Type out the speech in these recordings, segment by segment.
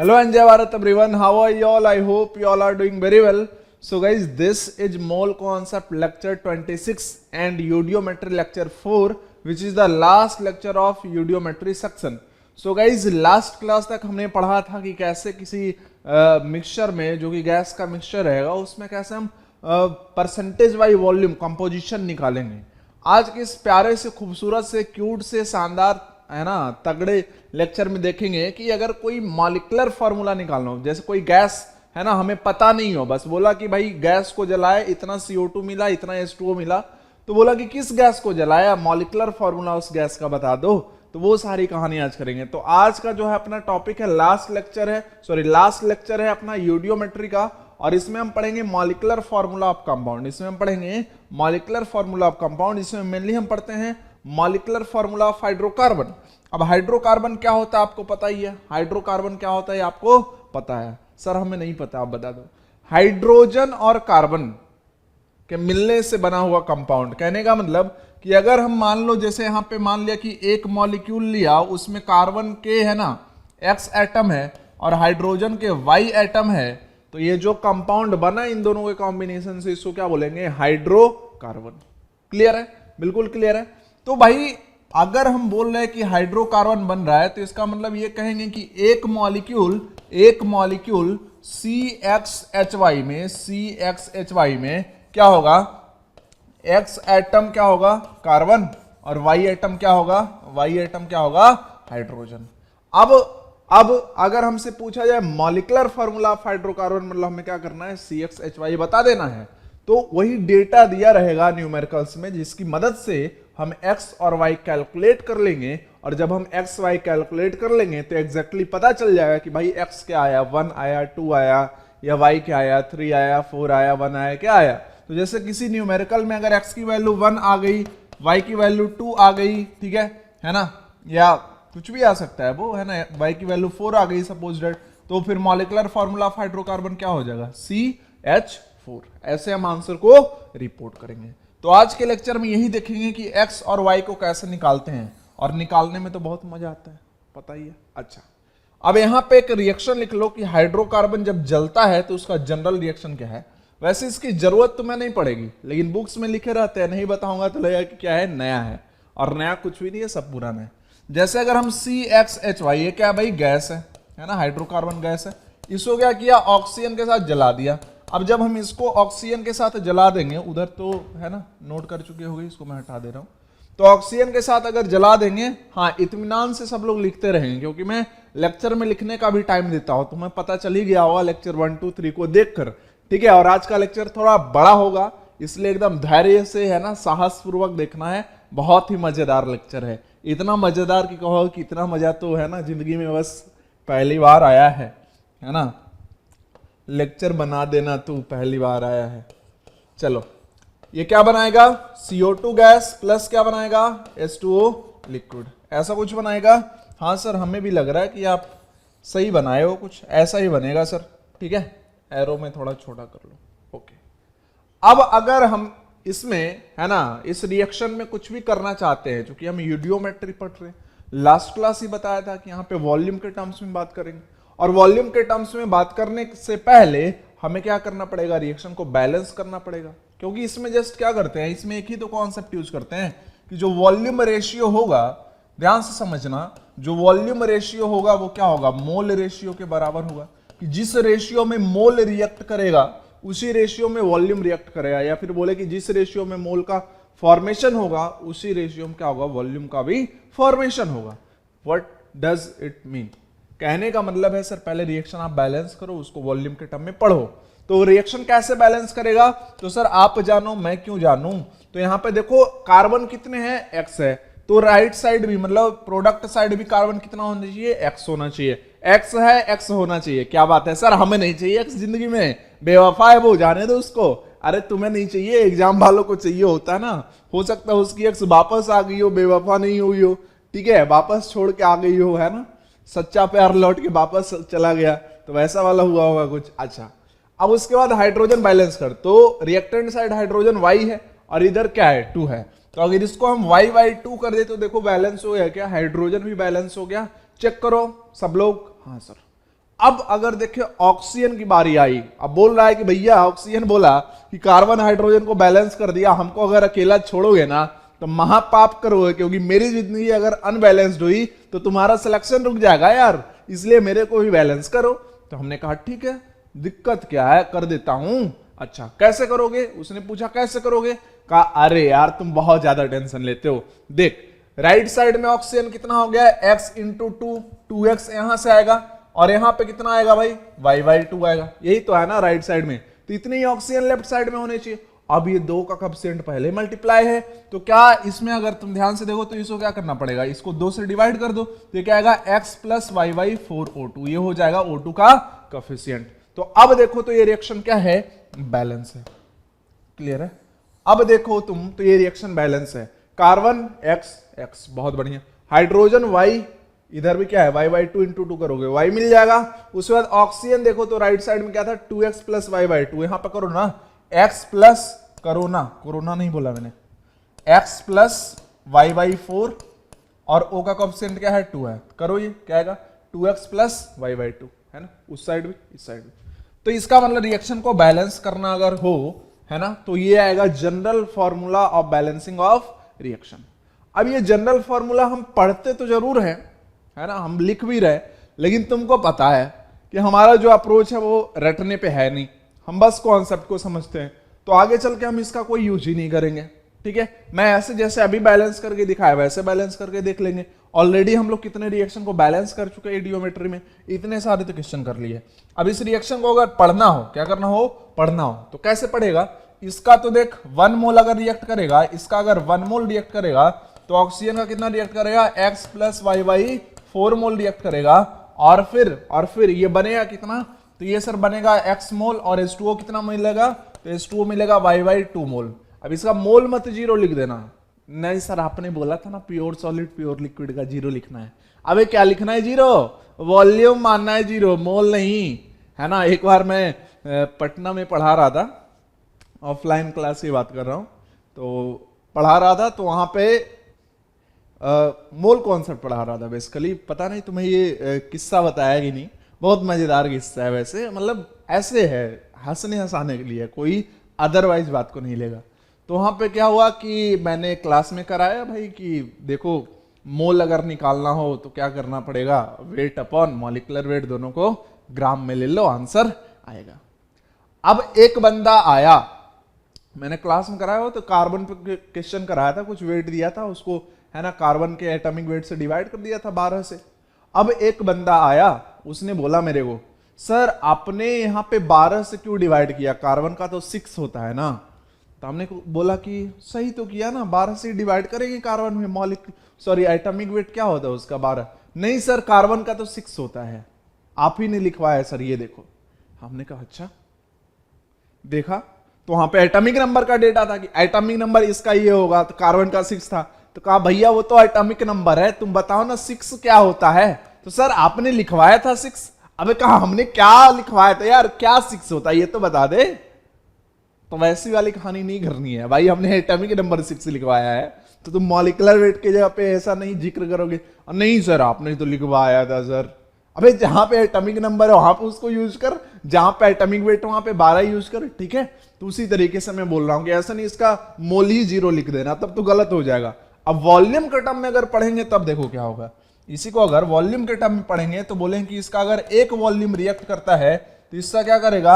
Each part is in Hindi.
Hello and Jai Bharat everyone. How are you all? I hope you all are doing very well. So guys, this is mole concept lecture 26 and eudiometry lecture 4, which is the last lecture of eudiometry section. So guys, last class तक हमने पढ़ा था कि कैसे किसी मिक्सचर में जो कि गैस का मिक्सचर रहेगा उसमें कैसे हम परसेंटेज वाइज वॉल्यूम कंपोजिशन निकालेंगे। आज के इस प्यारे से खूबसूरत से क्यूट से शानदार है ना तगड़े लेक्चर में देखेंगे कि अगर कोई मॉलिक्यूलर फार्मूला निकालना हो, जैसे कोई गैस है ना हमें पता नहीं हो, बस बोला कि भाई गैस को जलाए इतना CO2 मिला इतना H2O मिला, तो बोला कि किस गैस को जलाया, मॉलिक्यूलर फार्मूला उस गैस का बता दो, तो वो सारी कहानी आज करेंगे। तो आज का जो है अपना टॉपिक है लास्ट लेक्चर है अपना यूडियोमेट्री का, और इसमें हम पढ़ेंगे मॉलिक्यूलर फार्मूला ऑफ कंपाउंड। इसमें मेनली हम पढ़ते हैं मॉलिक्यूलर फार्मूला ऑफ हाइड्रोकार्बन। अब हाइड्रोकार्बन क्या होता है आपको पता ही है, हाइड्रोकार्बन क्या होता है आपको पता है? सर हमें नहीं पता, आप बता दो। हाइड्रोजन और कार्बन के मिलने से बना हुआ कंपाउंड, कहने का मतलब कि अगर हम मान लो जैसे यहां पे मान लिया कि एक मॉलिक्यूल लिया, उसमें कार्बन के है ना X एटम है और हाइड्रोजन के Y एटम है, तो ये जो कंपाउंड बना इन दोनों के कॉम्बिनेशन से इसको क्या बोलेंगे? हाइड्रोकार्बन। क्लियर है? बिल्कुल क्लियर है। तो भाई अगर हम बोल रहे हैं कि हाइड्रोकार्बन बन रहा है तो इसका मतलब ये कहेंगे कि एक मॉलिक्यूल CXHY में क्या होगा? X एटम क्या होगा? कार्बन, और Y एटम क्या होगा? हाइड्रोजन। अब अगर हमसे पूछा जाए मॉलिक्यूलर फार्मूला ऑफ हाइड्रोकार्बन, मतलब हमें क्या करना है? CXHY बता देना है। तो वही डेटा दिया रहेगा न्यूमेरिकल्स में, जिसकी मदद से हम X और Y कैलकुलेट कर लेंगे, और जब हम X Y कैलकुलेट कर लेंगे तो एग्जैक्टली पता चल जाएगा कि भाई X क्या आया, 1 आया, 2 आया, या Y क्या आया, 3 आया, 4 आया, 1 आया, क्या आया। तो जैसे किसी न्यूमेरिकल में अगर X की वैल्यू 1 आ गई, Y की वैल्यू 2 आ गई, ठीक है ना, या कुछ भी आ सकता है वो, है ना, Y की वैल्यू 4 आ गई सपोज डेट, तो फिर मॉलिक्यूलर फार्मूला ऑफ हाइड्रोकार्बन क्या हो जाएगा? CH4। ऐसे हम आंसर को रिपोर्ट करेंगे। तो आज के लेक्चर में यही देखेंगे कि X और Y को कैसे निकालते हैं, और निकालने में तो बहुत मजा आता है, पता ही है। अच्छा, अब यहां पे एक रिएक्शन लिख लो कि हाइड्रोकार्बन जब जलता है तो उसका जनरल रिएक्शन क्या है। वैसे इसकी जरूरत तुम्हें नहीं पड़ेगी, लेकिन बुक्स में लिखे रहते हैं, नहीं बताऊंगा तो लगेगा कि क्या है, नया है, और नया कुछ भी नहीं है, सब पुराना है। जैसे अगर हम CXHY, ये क्या भाई? गैस है ना, हाइड्रोकार्बन गैस है, इसको क्या किया? ऑक्सीजन के साथ जला दिया। अब जब हम इसको ऑक्सीजन के साथ जला देंगे, उधर तो है ना नोट कर चुके होंगे, इसको मैं हटा दे रहा हूं, तो ऑक्सीजन के साथ अगर जला देंगे, हाँ इत्मीनान से सब लोग लिखते रहेंगे, क्योंकि मैं लेक्चर में लिखने का भी टाइम देता हूं, तुम्हें पता चल ही गया होगा लेक्चर 1 2 3 को देखकर, ठीक है। और आज का लेक्चर थोड़ा बड़ा होगा, इसलिए एकदम धैर्य से है ना साहस पूर्वक देखना है। बहुत ही मजेदार लेक्चर है, इतना मजेदार कि कहो कि इतना मजा तो है ना जिंदगी में बस पहली बार आया है ना। लेक्चर बना देना तू पहली बार आया है। चलो, ये क्या बनाएगा? CO2 गैस प्लस क्या बनाएगा? H2O लिक्विड, ऐसा कुछ बनाएगा। हाँ सर, हमें भी लग रहा है कि आप सही बनाए हो, कुछ ऐसा ही बनेगा सर, ठीक है। एरो में थोड़ा छोटा कर लो, ओके। अब अगर हम इसमें है ना इस रिएक्शन में कुछ भी करना चाहते हैं, क्योंकि हम यूडियोमेट्री पढ़ रहे हैं, लास्ट क्लास ही बताया था कि यहाँ पे वॉल्यूम के टर्म्स में बात करेंगे, और वॉल्यूम के टर्म्स में बात करने से पहले हमें क्या करना पड़ेगा? रिएक्शन को बैलेंस करना पड़ेगा, क्योंकि इसमें जस्ट क्या करते हैं, इसमें एक ही तो कॉन्सेप्ट यूज करते हैं कि जो वॉल्यूम रेशियो होगा, ध्यान से समझना, जो वॉल्यूम रेशियो होगा वो क्या होगा? मोल रेशियो के बराबर होगा, कि जिस रेशियो में मोल रिएक्ट करेगा उसी रेशियो में वॉल्यूम रिएक्ट करेगा, या फिर बोले कि जिस रेशियो में मोल का फॉर्मेशन होगा उसी रेशियो में क्या होगा? वॉल्यूम का भी फॉर्मेशन होगा। What does it mean? कहने का मतलब है सर पहले रिएक्शन आप बैलेंस करो, उसको वॉल्यूम के टर्म में पढ़ो। तो रिएक्शन कैसे बैलेंस करेगा? तो सर आप जानो, मैं क्यों जानूं? तो यहां पे देखो कार्बन कितने हैं? X है, तो राइट साइड भी मतलब प्रोडक्ट साइड भी कार्बन कितना होना चाहिए? X होना चाहिए। X है, X होना चाहिए। क्या बात है सर, हमें नहीं चाहिए X जिंदगी में, बेवफा है वो, जाने दो उसको। अरे तुम्हें नहीं चाहिए, एग्जाम वालों को चाहिए होता है ना। हो सकता है उसकी X वापस आ गई हो, बेवफा नहीं हुई हो, ठीक है, वापस छोड़ के आ गई हो, है ना, सच्चा प्यार लौट के वापस चला गया, तो वैसा वाला हुआ होगा कुछ। अच्छा, अब उसके बाद हाइड्रोजन बैलेंस कर, तो रिएक्टेंट साइड हाइड्रोजन Y है और इधर क्या है? 2 है, तो अगर इसको हम Y/2 कर दे तो देखो बैलेंस हो गया क्या? हाइड्रोजन भी बैलेंस हो गया। चेक करो सब लोग। हाँ सर। अब अगर देखे ऑक्सीजन की बारी आई, अब बोल रहा है कि भैया ऑक्सीजन बोला कि कार्बन हाइड्रोजन को बैलेंस कर दिया, हमको अगर अकेला छोड़ोगे ना तो महापाप करोगे, क्योंकि मेरी जिंदगी अगर अनबैलेंस्ड हुई तो तुम्हारा सिलेक्शन रुक जाएगा यार, इसलिए मेरे को भी बैलेंस करो। तो हमने कहा ठीक है, दिक्कत क्या है, कर देता हूं। अच्छा कैसे करोगे, उसने पूछा कैसे करोगे, कहा अरे यार तुम बहुत ज्यादा टेंशन लेते हो। देख राइट साइड में ऑक्सीजन कितना हो गया, x इंटू 2x यहां से आएगा, और यहां पे कितना आएगा भाई, y/2 आएगा, यही तो है ना राइट साइड में, तो इतनी ही ऑक्सीजन लेफ्ट साइड में होने चाहिए। अब ये 2 का कोएफिशिएंट पहले मल्टीप्लाई है, तो क्या इसमें अगर तुम ध्यान से देखो तो इसको क्या करना पड़ेगा, इसको 2 से डिवाइड कर दो, तो ये क्या आएगा x प्लस y/4O2, ये हो जाएगा O2 का कोएफिशिएंट। तो अब देखो तो ये रिएक्शन क्या है, बैलेंस है। क्लियर है, अब देखो तुम तो ये रिएक्शन बैलेंस है, कार्बन x, बहुत बढ़िया, हाइड्रोजन y, इधर भी क्या है y/2 इंटू 2 करोगे y मिल जाएगा। उसके बाद ऑक्सीजन देखो तो राइट साइड में क्या था 2x प्लस y/2, यहां पर करो ना x प्लस करो ना, कोरोना नहीं बोला मैंने, x प्लस y/4 और O का कोएफिशिएंट क्या है 2 है, करो ये क्या आएगा 2x प्लस y/2 है ना, उस साइड भी इस साइड भी। तो इसका मतलब रिएक्शन को बैलेंस करना अगर हो है ना, तो ये आएगा general formula of balancing of reaction. अब ये जनरल फॉर्मूला हम पढ़ते तो जरूर है ना, हम लिख भी रहे, लेकिन तुमको पता है कि हमारा जो अप्रोच है वो रटने पे है नहीं, हम बस कॉन्सेप्ट को समझते हैं, तो आगे चल के हम इसका कोई यूज ही नहीं करेंगे। ठीक है, मैं ऐसे जैसे अभी बैलेंस करके दिखाया वैसे बैलेंस करके देख लेंगे। ऑलरेडी हम लोग कितने रिएक्शन को बैलेंस कर चुके हैं एडियोमेट्री में, इतने सारे तो क्वेश्चन कर लिए। अब इस रिएक्शन को अगर पढ़ना हो, क्या करना हो, पढ़ना हो, तो कैसे पढ़ेगा, इसका तो देख 1 मोल अगर रिएक्ट करेगा, इसका अगर 1 मोल रिएक्ट करेगा तो ऑक्सीजन का कितना रिएक्ट करेगा, x प्लस y/4 मोल रिएक्ट करेगा, और फिर ये बनेगा कितना, तो ये सर बनेगा x मोल, और H2O कितना मिलेगा, तो H2O मिलेगा y/2 मोल। अब इसका मोल मत जीरो लिख देना, नहीं सर आपने बोला था ना प्योर सॉलिड प्योर लिक्विड का जीरो लिखना है। अबे क्या लिखना है जीरो, वॉल्यूम मानना है जीरो, मोल नहीं, है ना। एक बार मैं पटना में पढ़ा रहा था, ऑफलाइन क्लास की बात कर रहा हूं, तो पढ़ा रहा था, तो वहां पे मोल कॉन्सेप्ट पढ़ा रहा था बेसिकली। पता नहीं तुम्हें ये किस्सा बताया कि नहीं, बहुत मजेदार किस्सा है वैसे, मतलब ऐसे है हंसने हंसाने के लिए, कोई अदरवाइज बात को नहीं लेगा। तो वहां पे क्या हुआ कि मैंने क्लास में कराया भाई कि देखो मोल अगर निकालना हो तो क्या करना पड़ेगा, वेट अपॉन मॉलिक्यूलर वेट दोनों को ग्राम में ले लो, आंसर आएगा। अब एक बंदा आया, मैंने क्लास में कराया हो तो कार्बन पे क्वेश्चन कराया था, कुछ वेट दिया था उसको, है ना, कार्बन के एटॉमिक वेट से डिवाइड कर दिया था 12 से। अब एक बंदा आया, उसने बोला मेरे को, सर आपने यहाँ पे 12 से क्यों डिवाइड किया, कार्बन का तो 6 होता है ना। तो हमने बोला कि सही तो किया ना, 12 से डिवाइड करेंगे कार्बन में, एटॉमिक वेट क्या होता है उसका 12। नहीं सर कार्बन का तो 6 होता है, आप ही ने लिखवाया सर, ये देखो। हमने कहा अच्छा, देखा तो वहां पे एटॉमिक नंबर का डेटा था कि एटॉमिक नंबर इसका ये होगा, तो कार्बन का 6 था। तो कहा भैया वो तो एटॉमिक नंबर है, तुम बताओ ना 6 क्या होता है। तो सर आपने लिखवाया था 6। अबे कहा हमने क्या लिखवाया था यार, क्या 6 होता है ये तो बता दे। तो वैसी वाली कहानी नहीं करनी है भाई, हमने एटॉमिक नंबर 6 लिखवाया है, तो तुम मॉलिक्यूलर वेट के जगह पे ऐसा नहीं जिक्र करोगे, नहीं सर आपने तो लिखवाया था सर। अबे जहां पे एटॉमिक नंबर है वहां पे उसको यूज कर, जहां पे एटॉमिक वेट वहां पे 12 यूज कर, ठीक है। तो उसी तरीके से मैं बोल रहा हूं कि ऐसा नहीं इसका मोल ही 0 लिख देना, तब तो गलत हो जाएगा। अब वॉल्यूम के टर्म में अगर पढ़ेंगे तब देखो क्या होगा, इसी को अगर वॉल्यूम के टर्म में पढ़ेंगे तो बोलेंगे कि इसका अगर एक वॉल्यूम रिएक्ट करता है तो इसका क्या करेगा,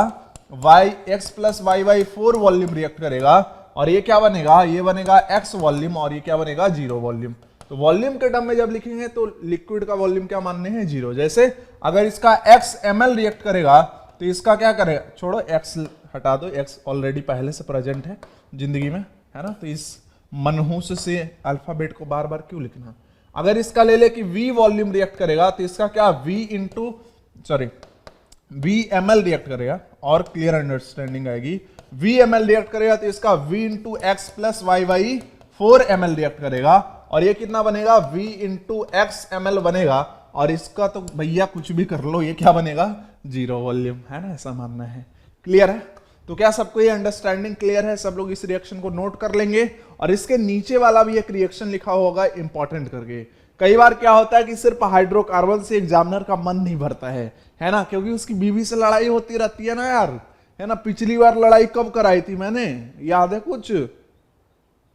x plus y/4 volume react करेगा, और ये क्या बनेगा, ये बनेगा x वॉल्यूम, और ये क्या बनेगा 0 वॉल्यूम। तो वॉल्यूम के टर्म में जब लिखेंगे तो लिक्विड का वॉल्यूम क्या मानने हैं 0। जैसे अगर इसका x ml रिएक्ट करेगा तो इसका क्या करेगा, छोड़ो x हटा दो, x ऑलरेडी पहले से प्रेजेंट है जिंदगी में, है ना। तो इस मनहूस से अल्फाबेट को बार बार क्यों लिखना। अगर इसका ले ले कि v वॉल्यूम रिएक्ट करेगा तो इसका क्या v ml रिएक्ट करेगा, और क्लियर अंडरस्टैंडिंग आएगी। v ml रिएक्ट करेगा तो इसका v into x plus y/4 ml react करेगा, और ये कितना बनेगा v इंटू एक्स ml बनेगा, और इसका तो भैया कुछ भी कर लो, ये क्या बनेगा 0 वॉल्यूम, है ना, ऐसा मानना है। क्लियर है, तो क्या सबको ये अंडरस्टैंडिंग क्लियर है, सब लोग इस रिएक्शन को नोट कर लेंगे। और इसके नीचे वाला भी एक रिएक्शन लिखा होगा इंपॉर्टेंट करके, कई बार क्या होता है कि सिर्फ हाइड्रोकार्बन से एग्जामिनर का मन नहीं भरता है ना, क्योंकि उसकी बीवी से लड़ाई होती रहती है ना यार, है ना। पिछली बार लड़ाई कब कराई थी मैंने, याद है कुछ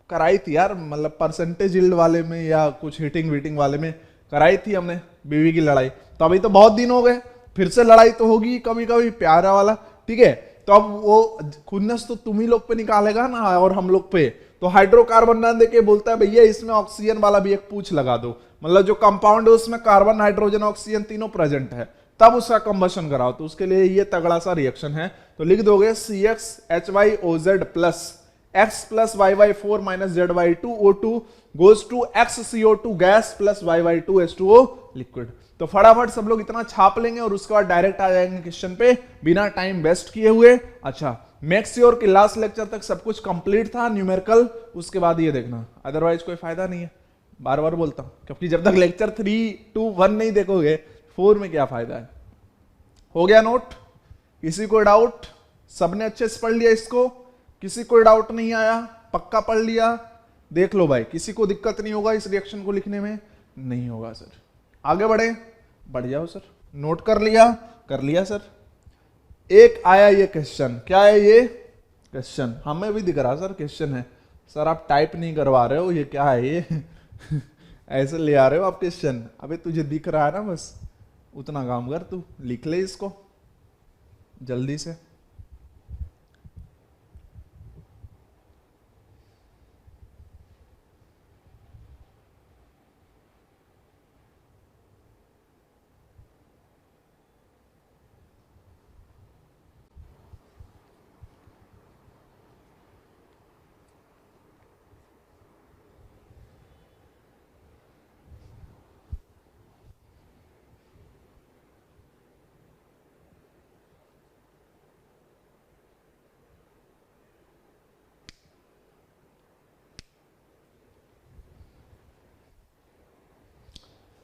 कराई थी यार, मतलब परसेंटेज यील्ड वाले में या कुछ हिटिंग वीटिंग वाले में कराई थी हमने बीवी की लड़ाई। तो अभी तो बहुत दिन हो गए, फिर से लड़ाई तो होगी कभी कभी, प्यारा वाला, ठीक है। तो अब वो खुन्नस तो तुम ही लोग पे निकालेगा ना और हम लोग पे। तो हाइड्रोकार्बन ना देके बोलता है भैया इसमें ऑक्सीजन वाला भी एक पूछ लगा दो, मतलब जो कंपाउंड है उसमें कार्बन हाइड्रोजन ऑक्सीजन तीनों प्रेजेंट है, तब उसका कंबशन कराओ। तो उसके लिए ये तगड़ा सा रिएक्शन है। तो लिख दोगे CxHyOZ plus X plus Y4 minus ZY2O2 goes to XCO2 gas plus Y2H2O liquid. तो फटाफट सब लोग इतना छाप लेंगे और उसके बाद डायरेक्ट आ जाएंगे क्वेश्चन पे बिना टाइम वेस्ट किए हुए। अच्छा, मेक श्योर कि लास्ट लेक्चर तक सब कुछ कंप्लीट था न्यूमेरिकल, उसके बाद ये देखना, अदरवाइज कोई फायदा नहीं है। बार बार बोलता हूं, क्योंकि जब तक लेक्चर 3, 2, 1 नहीं देखोगे 4 में क्या फायदा है। हो गया नोट? किसी को डाउट? सबने अच्छे से पढ़ लिया इसको? किसी को डाउट नहीं आया? पक्का पढ़ लिया? देख लो भाई, किसी को दिक्कत नहीं होगा इस रिएक्शन को लिखने में? नहीं होगा सर। आगे बढ़े? बढ़ जाओ सर। नोट कर लिया? कर लिया सर। एक आया ये क्वेश्चन, क्या है ये क्वेश्चन? हमें भी दिख रहा सर क्वेश्चन है, सर आप टाइप नहीं करवा रहे हो, ये क्या है ये ऐसे ले आ रहे हो आप क्वेश्चन। अबे तुझे दिख रहा है ना, बस उतना काम कर, तू लिख ले इसको जल्दी से।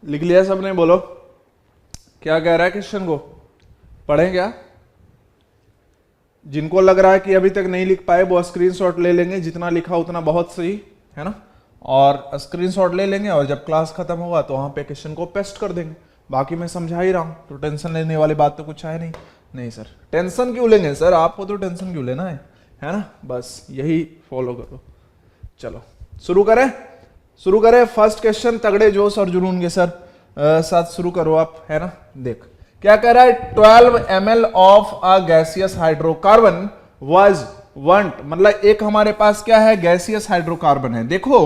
लिख लिया सबने? बोलो क्या कह रहा है क्वेश्चन को, पढ़ें क्या? जिनको लग रहा है कि अभी तक नहीं लिख पाए वो स्क्रीनशॉट ले लेंगे, जितना लिखा उतना बहुत सही है ना, और स्क्रीनशॉट ले लेंगे और जब क्लास खत्म होगा तो वहां पे क्वेश्चन को पेस्ट कर देंगे। बाकी मैं समझा ही रहा हूं, तो टेंशन लेने वाली बात तो कुछ है नहीं। नहीं सर, टेंशन क्यों लेंगे सर, आपको तो टेंशन क्यों लेना है ना, बस यही फॉलो करो। चलो शुरू करें? शुरू करें। फर्स्ट क्वेश्चन तगड़े जोश और जुनून के सर साथ शुरू करो आप, है ना। देख क्या कह रहा है, 12 ml of a gaseous hydrocarbon was want, मतलब एक हमारे पास क्या है, गैसियस हाइड्रोकार्बन है। देखो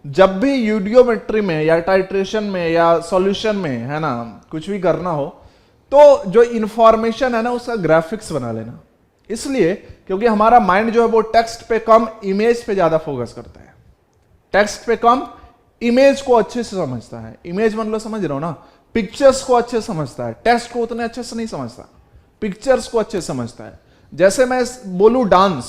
जब भी यूडियोमेट्री में या टाइट्रेशन में या सॉल्यूशन में, है ना, कुछ भी करना हो तो जो इंफॉर्मेशन है ना उसका ग्राफिक्स बना लेना, इसलिए क्योंकि हमारा माइंड जो है वो टेक्स्ट पे कम इमेज पे ज्यादा फोकस करता है। टेक्स्ट पे कम, इमेज को अच्छे से समझता है। इमेज मतलब समझ रहे हो ना, पिक्चर्स को अच्छे से समझता है, टेक्स्ट को उतने अच्छे से नहीं समझता, पिक्चर्स को अच्छे से समझता है। जैसे मैं बोलूं डांस,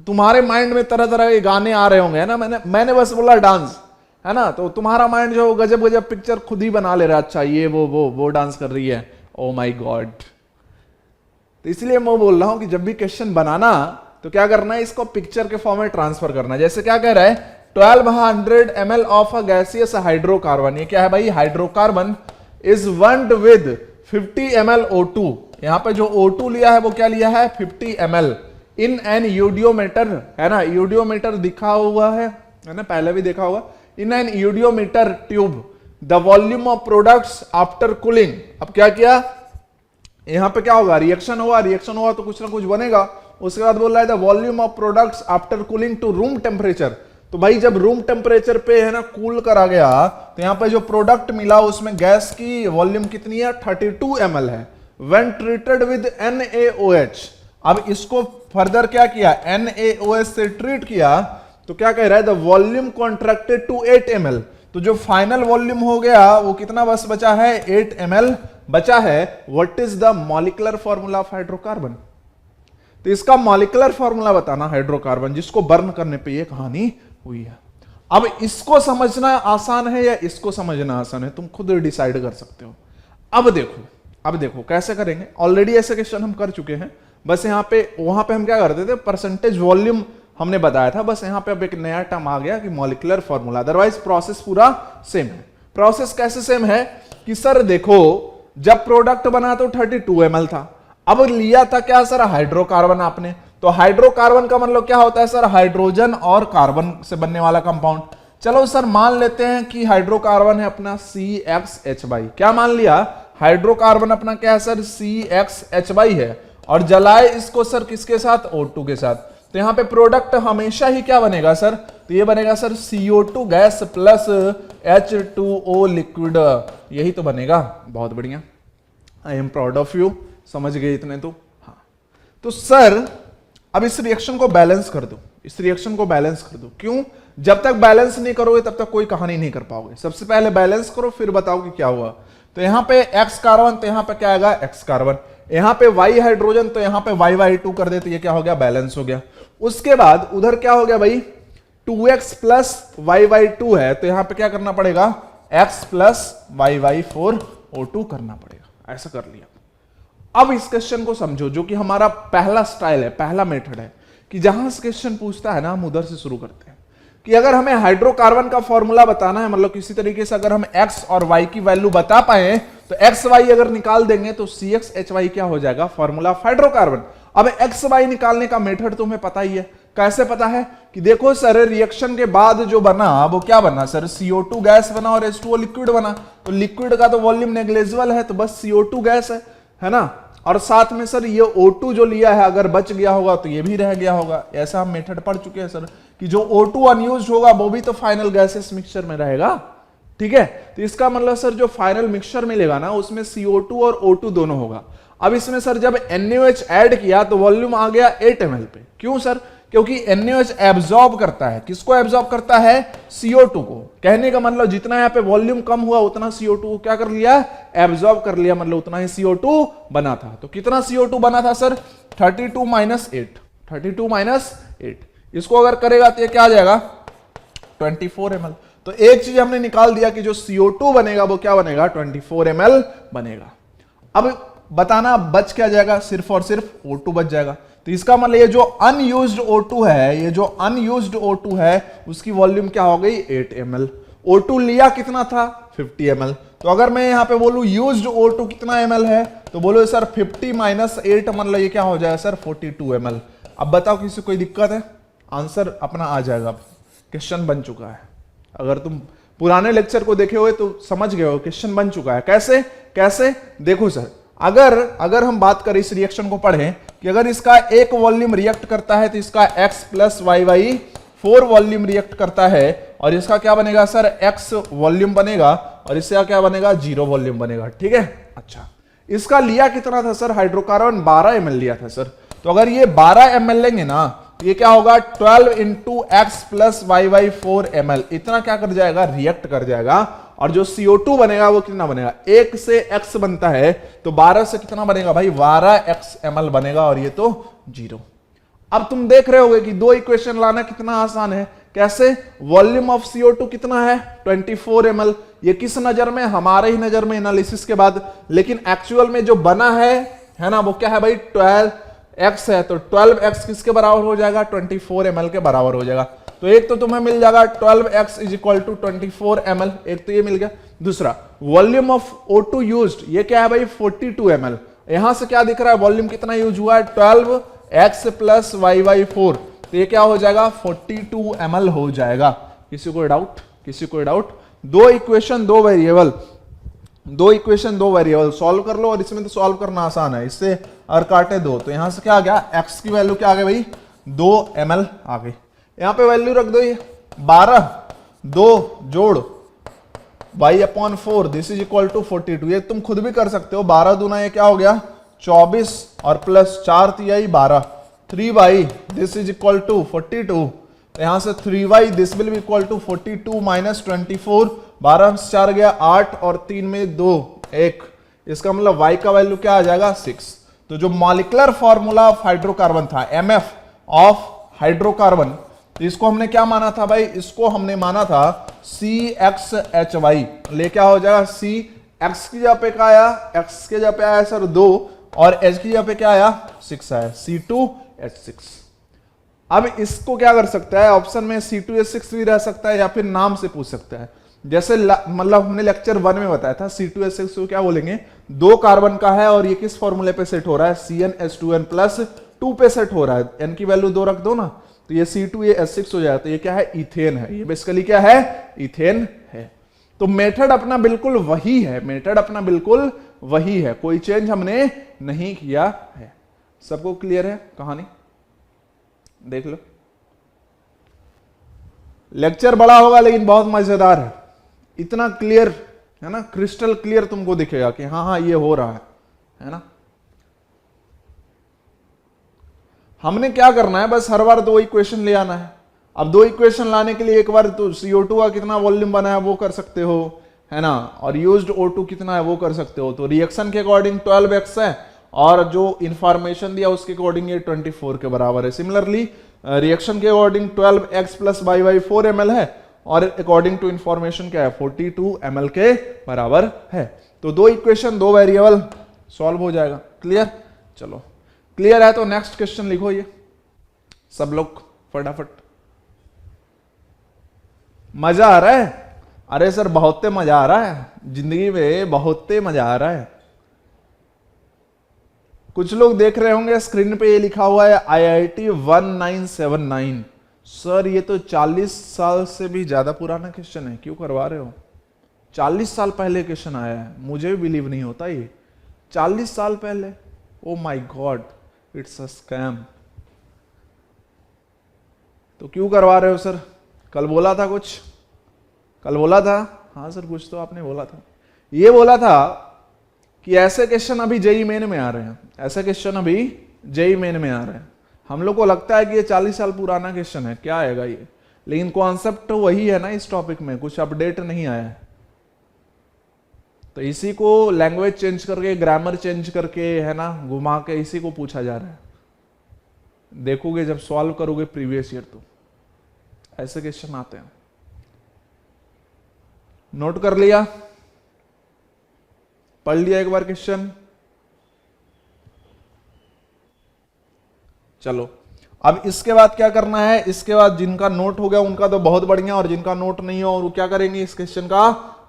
तुम्हारे माइंड में तरह तरह के गाने आ रहे होंगे, है ना, मैंने बस बोला डांस, है ना, तो तुम्हारा माइंड जो गजब गजब पिक्चर खुद ही बना ले रहा है। अच्छा ये वो डांस कर रही है, ओ माय गॉड। तो इसलिए मैं बोल रहा हूं कि जब भी क्वेश्चन बनाना तो क्या करना है, इसको पिक्चर के फॉर्म में ट्रांसफर करना है। जैसे क्या कह रहा है, 1200 ml of a gaseous hydrocarbon, ये क्या है भाई, हाइड्रोकार्बन इज वंड विद 50 ml O2। यहां पे जो O2 लिया है वो क्या लिया है, 50 ml इन एन यूडियोमीटर, है ना, यूडियोमीटर दिखा हुआ है ना, पहले भी देखा होगा। In an eudiometer tube the volume of products after cooling. अब क्या किया, यहां पे क्या होगा, रिएक्शन होगा, रिएक्शन होगा तो कुछ ना कुछ बनेगा। उसके बाद बोल रहा है the volume of products after cooling to room temperature. तो भाई जब रूम टेम्परेचर पे, है ना, कूल करा गया तो यहां पे जो प्रोडक्ट मिला उसमें गैस की वॉल्यूम कितनी है, 32 ml है। व्हेन ट्रीटेड विद NaOH, अब इसको फर्दर क्या किया, NaOH से ट्रीट किया तो क्या कह रहा है, the volume contracted to 8 ml। तो जो फाइनल वॉल्यूम हो गया वो कितना बस बचा है, 8 ml बचा है। What is the molecular formula of hydrocarbon? तो इसका मॉलिक्यूलर फॉर्मूला बताना हाइड्रोकार्बन, जिसको बर्न करने पे ये कहानी हुई है। अब इसको समझना आसान है या इसको समझना आसान है, तुम खुद डिसाइड कर सकते हो। अब देखो कैसे करेंगे। ऑलरेडी ऐसे क्वेश्चन हम कर चुके हैं, बस यहां पे, वहां पे हम क्या करते थे, परसेंटेज वॉल्यूम हमने बताया था, बस यहां पे अब एक नया टर्म आ गया कि मॉलिक्यूलर फॉर्मूला, अदरवाइज प्रोसेस पूरा सेम है। प्रोसेस कैसे सेम है कि सर देखो, जब प्रोडक्ट बना तो 32 ml था, अब लिया था क्या सर, हाइड्रोकार्बन आपने, तो हाइड्रोकार्बन का मतलब क्या होता है सर, हाइड्रोजन और कार्बन से बनने वाला कंपाउंड। चलो सर मान लेते हैं कि हाइड्रोकार्बन है अपना CXH2, क्या मान लिया, हाइड्रोकार्बन अपना क्या है सर, CXH2 है, और जलाए इसको सर किसके साथ, O2 के साथ, तो यहां पे प्रोडक्ट हमेशा ही क्या बनेगा सर, तो ये बनेगा sir CO2 gas plus H2O liquid, यही तो बनेगा। बहुत बढ़िया, I am proud of you, समझ गए इतने तो। हाँ तो सर अब इस रिएक्शन को बैलेंस कर दो, इस रिएक्शन को बैलेंस कर दो, क्यों, जब तक बैलेंस नहीं करोगे तब तक कोई कहानी नहीं कर पाओगे, सबसे पहले बैलेंस करो फिर बताओ कि क्या हुआ। तो यहां पे X कार्बन, तो यहां पे क्या आएगा X कार्बन, यहां पे Y हाइड्रोजन, तो यहां पे YY2 कर दे, तो ये क्या हो गया, बैलेंस हो गया। उसके बाद उधर क्या हो गया भाई, 2X प्लस YY2 है, तो यहां पे क्या करना पड़ेगा, X प्लस YY4O2 करना पड़ेगा, ऐसा कर लिया। अब इस क्वेश्चन को समझो, जो कि हमारा पहला स्टाइल है, पहला मेथड है, कि जहां से क्वेश्चन पूछता है ना हम उधर से शुरू करते हैं, कि अगर हमें हाइड्रोकार्बन का फॉर्मूला बताना है, मतलब किसी तरीके से अगर हम X और Y की वैल्यू बता पाए, तो XY अगर निकाल देंगे तो CXHY क्या हो जाएगा, फॉर्मूला ऑफ हाइड्रोकार्बन। अब XY निकालने का मेथड तुम्हें पता ही है, कैसे पता है कि देखो सर रिएक्शन के बाद जो बना वो क्या बना सर, CO2 गैस बना और H2O लिक्विड बना, तो लिक्विड का तो वॉल्यूम नेग्लिजिबल है, तो बस CO2 गैस है ना, और साथ में सर ये O2 जो लिया है अगर बच गया होगा तो ये भी रह गया होगा, ऐसा हम मेथड पढ़ चुके हैं सर, कि जो O2 अनयूज्ड होगा वो भी तो फाइनल गैसेस मिक्सचर में रहेगा, ठीक है। तो इसका मतलब सर जो फाइनल मिक्सचर मिलेगा ना उसमें CO2 और O2 दोनों होगा। अब इसमें सर जब NaOH ऐड किया तो वॉल्यूम आ गया 8 ml पे, क्यों सर, क्योंकि NaOH एब्जॉर्ब करता है, किसको एब्जॉर्ब करता है, CO2 को। कहने का मतलब जितना यहाँ पे वॉल्यूम कम हुआ उतना CO2 को क्या कर लिया, एब्जॉर्ब कर लिया, मतलब उतना ही CO2 बना था। तो कितना CO2 बना था सर, 32 माइनस 8, 32 माइनस 8, इसको अगर करेगा तो ये क्या आ जाएगा, 24 ml। तो एक चीज हमने निकाल दिया कि जो CO2 बनेगा वो क्या बनेगा, 24 ml बनेगा। अब बताना बच क्या जाएगा, सिर्फ और सिर्फ O2 बच जाएगा। तो इसका मतलब ये जो अनयूज्ड O2 है, ये जो अनयूज्ड O2 है उसकी वॉल्यूम क्या हो गई, 8 ml। O2 लिया कितना था, 50 ml। तो अगर मैं यहां पे बोलूं यूज्ड O2 कितना ml है, तो बोलो सर 50 माइनस 8, मतलब ये क्या हो जाएगा सर, 42 ml। अब बताओ किसी कोई दिक्कत है, आंसर अपना आ जाएगा, क्वेश्चन बन चुका है। अगर तुम पुराने लेक्चर को देखे हुए तो समझ गए हो, क्वेश्चन बन चुका है। कैसे कैसे, देखो सर, अगर हम बात करें इस रिएक्शन को पढ़ें कि अगर इसका एक वॉल्यूम रिएक्ट करता है तो इसका X plus YY4 volume react करता है, और इसका क्या बनेगा सर, X वॉल्यूम बनेगा, और इससे क्या बनेगा, 0 वॉल्यूम बनेगा, ठीक है। अच्छा, इसका लिया कितना था सर, हाइड्रोकार्बन 12 ml लिया था सर। तो अगर ये 12 ml लेंगे ना, ये क्या होगा, 12 into X plus YY4 ml, इतना क्या कर जाएगा, रिएक्ट कर जाएगा। और जो CO2 बनेगा वो कितना बनेगा, 1 से X बनता है, तो 12 से कितना बनेगा भाई, 12X ml बनेगा, और ये तो 0। अब तुम देख रहे होगे कि दो इक्वेशन लाना कितना आसान है। कैसे, वॉल्यूम ऑफ CO2 कितना है, 24 ml। ये किस नजर में, हमारे ही नजर में एनालिसिस के बाद, लेकिन एक्चुअल में जो बना है ना, वो क्या है भाई, 12X है, तो 12X किसके बराबर हो जाएगा, 24 ml के बराबर हो जाएगा। तो एक तो तुम्हें मिल जाएगा 12X is equal to 24 ml, एक तो ये मिल गया। दूसरा, वॉल्यूम ऑफ O2 यूज्ड, ये क्या है भाई, 42 ml। यहां से क्या दिख रहा है, वॉल्यूम कितना यूज हुआ है, 12X प्लस YY4, तो ये क्या हो जाएगा, 42 ml हो जाएगा। किसी को डाउट, किसी को डाउट। दो इक्वेशन दो वेरिएबल, दो इक्वेशन दो वेरिएबल सॉल्व कर लो, और इसमें तो सॉल्व करना आसान है, इससे और काटे दो, तो यहां से क्या आ गया, X की वैल्यू क्या आ गई भाई, 2 ml आ गई। यहां पे वैल्यू रख दो, ये 12, 2 जोड़ y/4, this is equal to 42। ये तुम खुद भी कर सकते हो, 12 दूना ये क्या हो गया, 24, और प्लस 4 तिहाई 12, 3y this is equal to 42। यहां से 3y this will be equal to 42 minus 24, 12 से 4 गया 8, और 3 में 2 1, इसका मतलब y का वैल्यू क्या आ जाएगा, 6। तो जो मॉलिक्यूलर फॉर्मूला ऑफ हाइड्रोकार्बन था, MF ऑफ हाइड्रोकार्बन, तो इसको हमने क्या माना था भाई, इसको हमने माना था CXHY। ले क्या हो जाएगा, C X की जगह पे क्या आया, X के जगह पे आया सर 2, और H की जगह पे क्या आया, 6 आया, C2H6। अब इसको क्या कर सकता है, ऑप्शन में C2H6 भी रह सकता है या फिर नाम से पूछ सकता है। जैसे मतलब हमने लेक्चर 1 में बताया था C2H6 को क्या बोलेंगे, 2 कार्बन का है और ये किस फॉर्मूले पे सेट हो रहा है, CnH2n प्लस 2 पे सेट हो रहा है, n की वैल्यू 2 रख दो ना, तो ये C2H6 हो जाता है। ये क्या है, इथेन है, ये बेसिकली क्या है, इथेन है। तो मेथड अपना बिल्कुल वही है, मेथड अपना बिल्कुल वही है, कोई चेंज हमने नहीं किया है। सबको क्लियर है कहानी, देख लो। लेक्चर बड़ा होगा लेकिन बहुत मजेदार है, इतना क्लियर है ना, क्रिस्टल क्लियर तुमको दिखेगा कि हाँ हाँ ये हो रहा है ना। हमने क्या करना है, बस हर बार 2 इक्वेशन ले आना है। अब 2 इक्वेशन लाने के लिए एक बार तो CO2 का कितना वॉल्यूम बना है वो कर सकते हो, है ना, और यूज्ड O2 कितना है वो कर सकते हो। तो रिएक्शन के अकॉर्डिंग 12x है और जो इंफॉर्मेशन दिया उसके अकॉर्डिंग ये 24 के बराबर है। सिमिलरली रिएक्शन के according 12x plus y 4 ml है और अकॉर्डिंग टू इंफॉर्मेशन क्या है, 42 ml के बराबर है। तो 2 इक्वेशन 2 वेरिएबल सॉल्व हो जाएगा। क्लियर, चलो क्लियर है तो नेक्स्ट क्वेश्चन लिखो ये सब लोग फटाफट। मजा आ रहा है, अरे सर बहुत मजा आ रहा है, जिंदगी में बहुत मजा आ रहा है। कुछ लोग देख रहे होंगे स्क्रीन पे ये लिखा हुआ है IIT 1979। सर ये तो 40 साल से भी ज्यादा पुराना क्वेश्चन है, क्यों करवा रहे हो? 40 साल पहले क्वेश्चन आया है, मुझे भी बिलीव नहीं होता ये 40 साल पहले। Oh my God, it's a scam. तो क्यों करवा रहे हो सर? कल बोला था कुछ, कल बोला था, हाँ सर कुछ तो आपने बोला था, ये बोला था कि ऐसे क्वेश्चन अभी जेई मेन में आ रहे हैं, ऐसे क्वेश्चन अभी जेई मेन में आ रहे हैं। हम लोग को लगता है कि ये 40 साल पुराना क्वेश्चन है, क्या आएगा ये, लेकिन कॉन्सेप्ट तो वही है ना, इस टॉपिक में कुछ अपडेट नहीं आया है। तो इसी को लैंग्वेज चेंज करके, ग्रामर चेंज करके, है ना, घुमा के इसी को पूछा जा रहा है। देखोगे जब सॉल्व करोगे प्रीवियस ईयर तो ऐसे क्वेश्चन आते हैं। नोट कर लिया, पढ़ लिया एक बार क्वेश्चन। चलो अब इसके बाद क्या करना है, इसके बाद जिनका नोट हो गया उनका तो बहुत बढ़िया, और जिनका नोट नहीं हो वो क्या करेंगे, इस क्वेश्चन का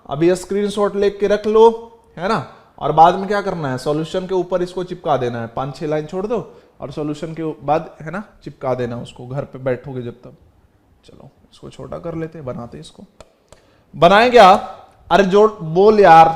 अभी स्क्रीनशॉट लेके रख लो, है ना, और बाद में क्या करना है, सॉल्यूशन के ऊपर इसको चिपका देना है। 5-6 लाइन छोड़ दो और सॉल्यूशन के बाद, है ना, चिपका देना उसको घर पे बैठोगे जब तक। चलो इसको छोटा कर लेते, बनाते इसको, बनाए क्या, अरे जो बोल यार,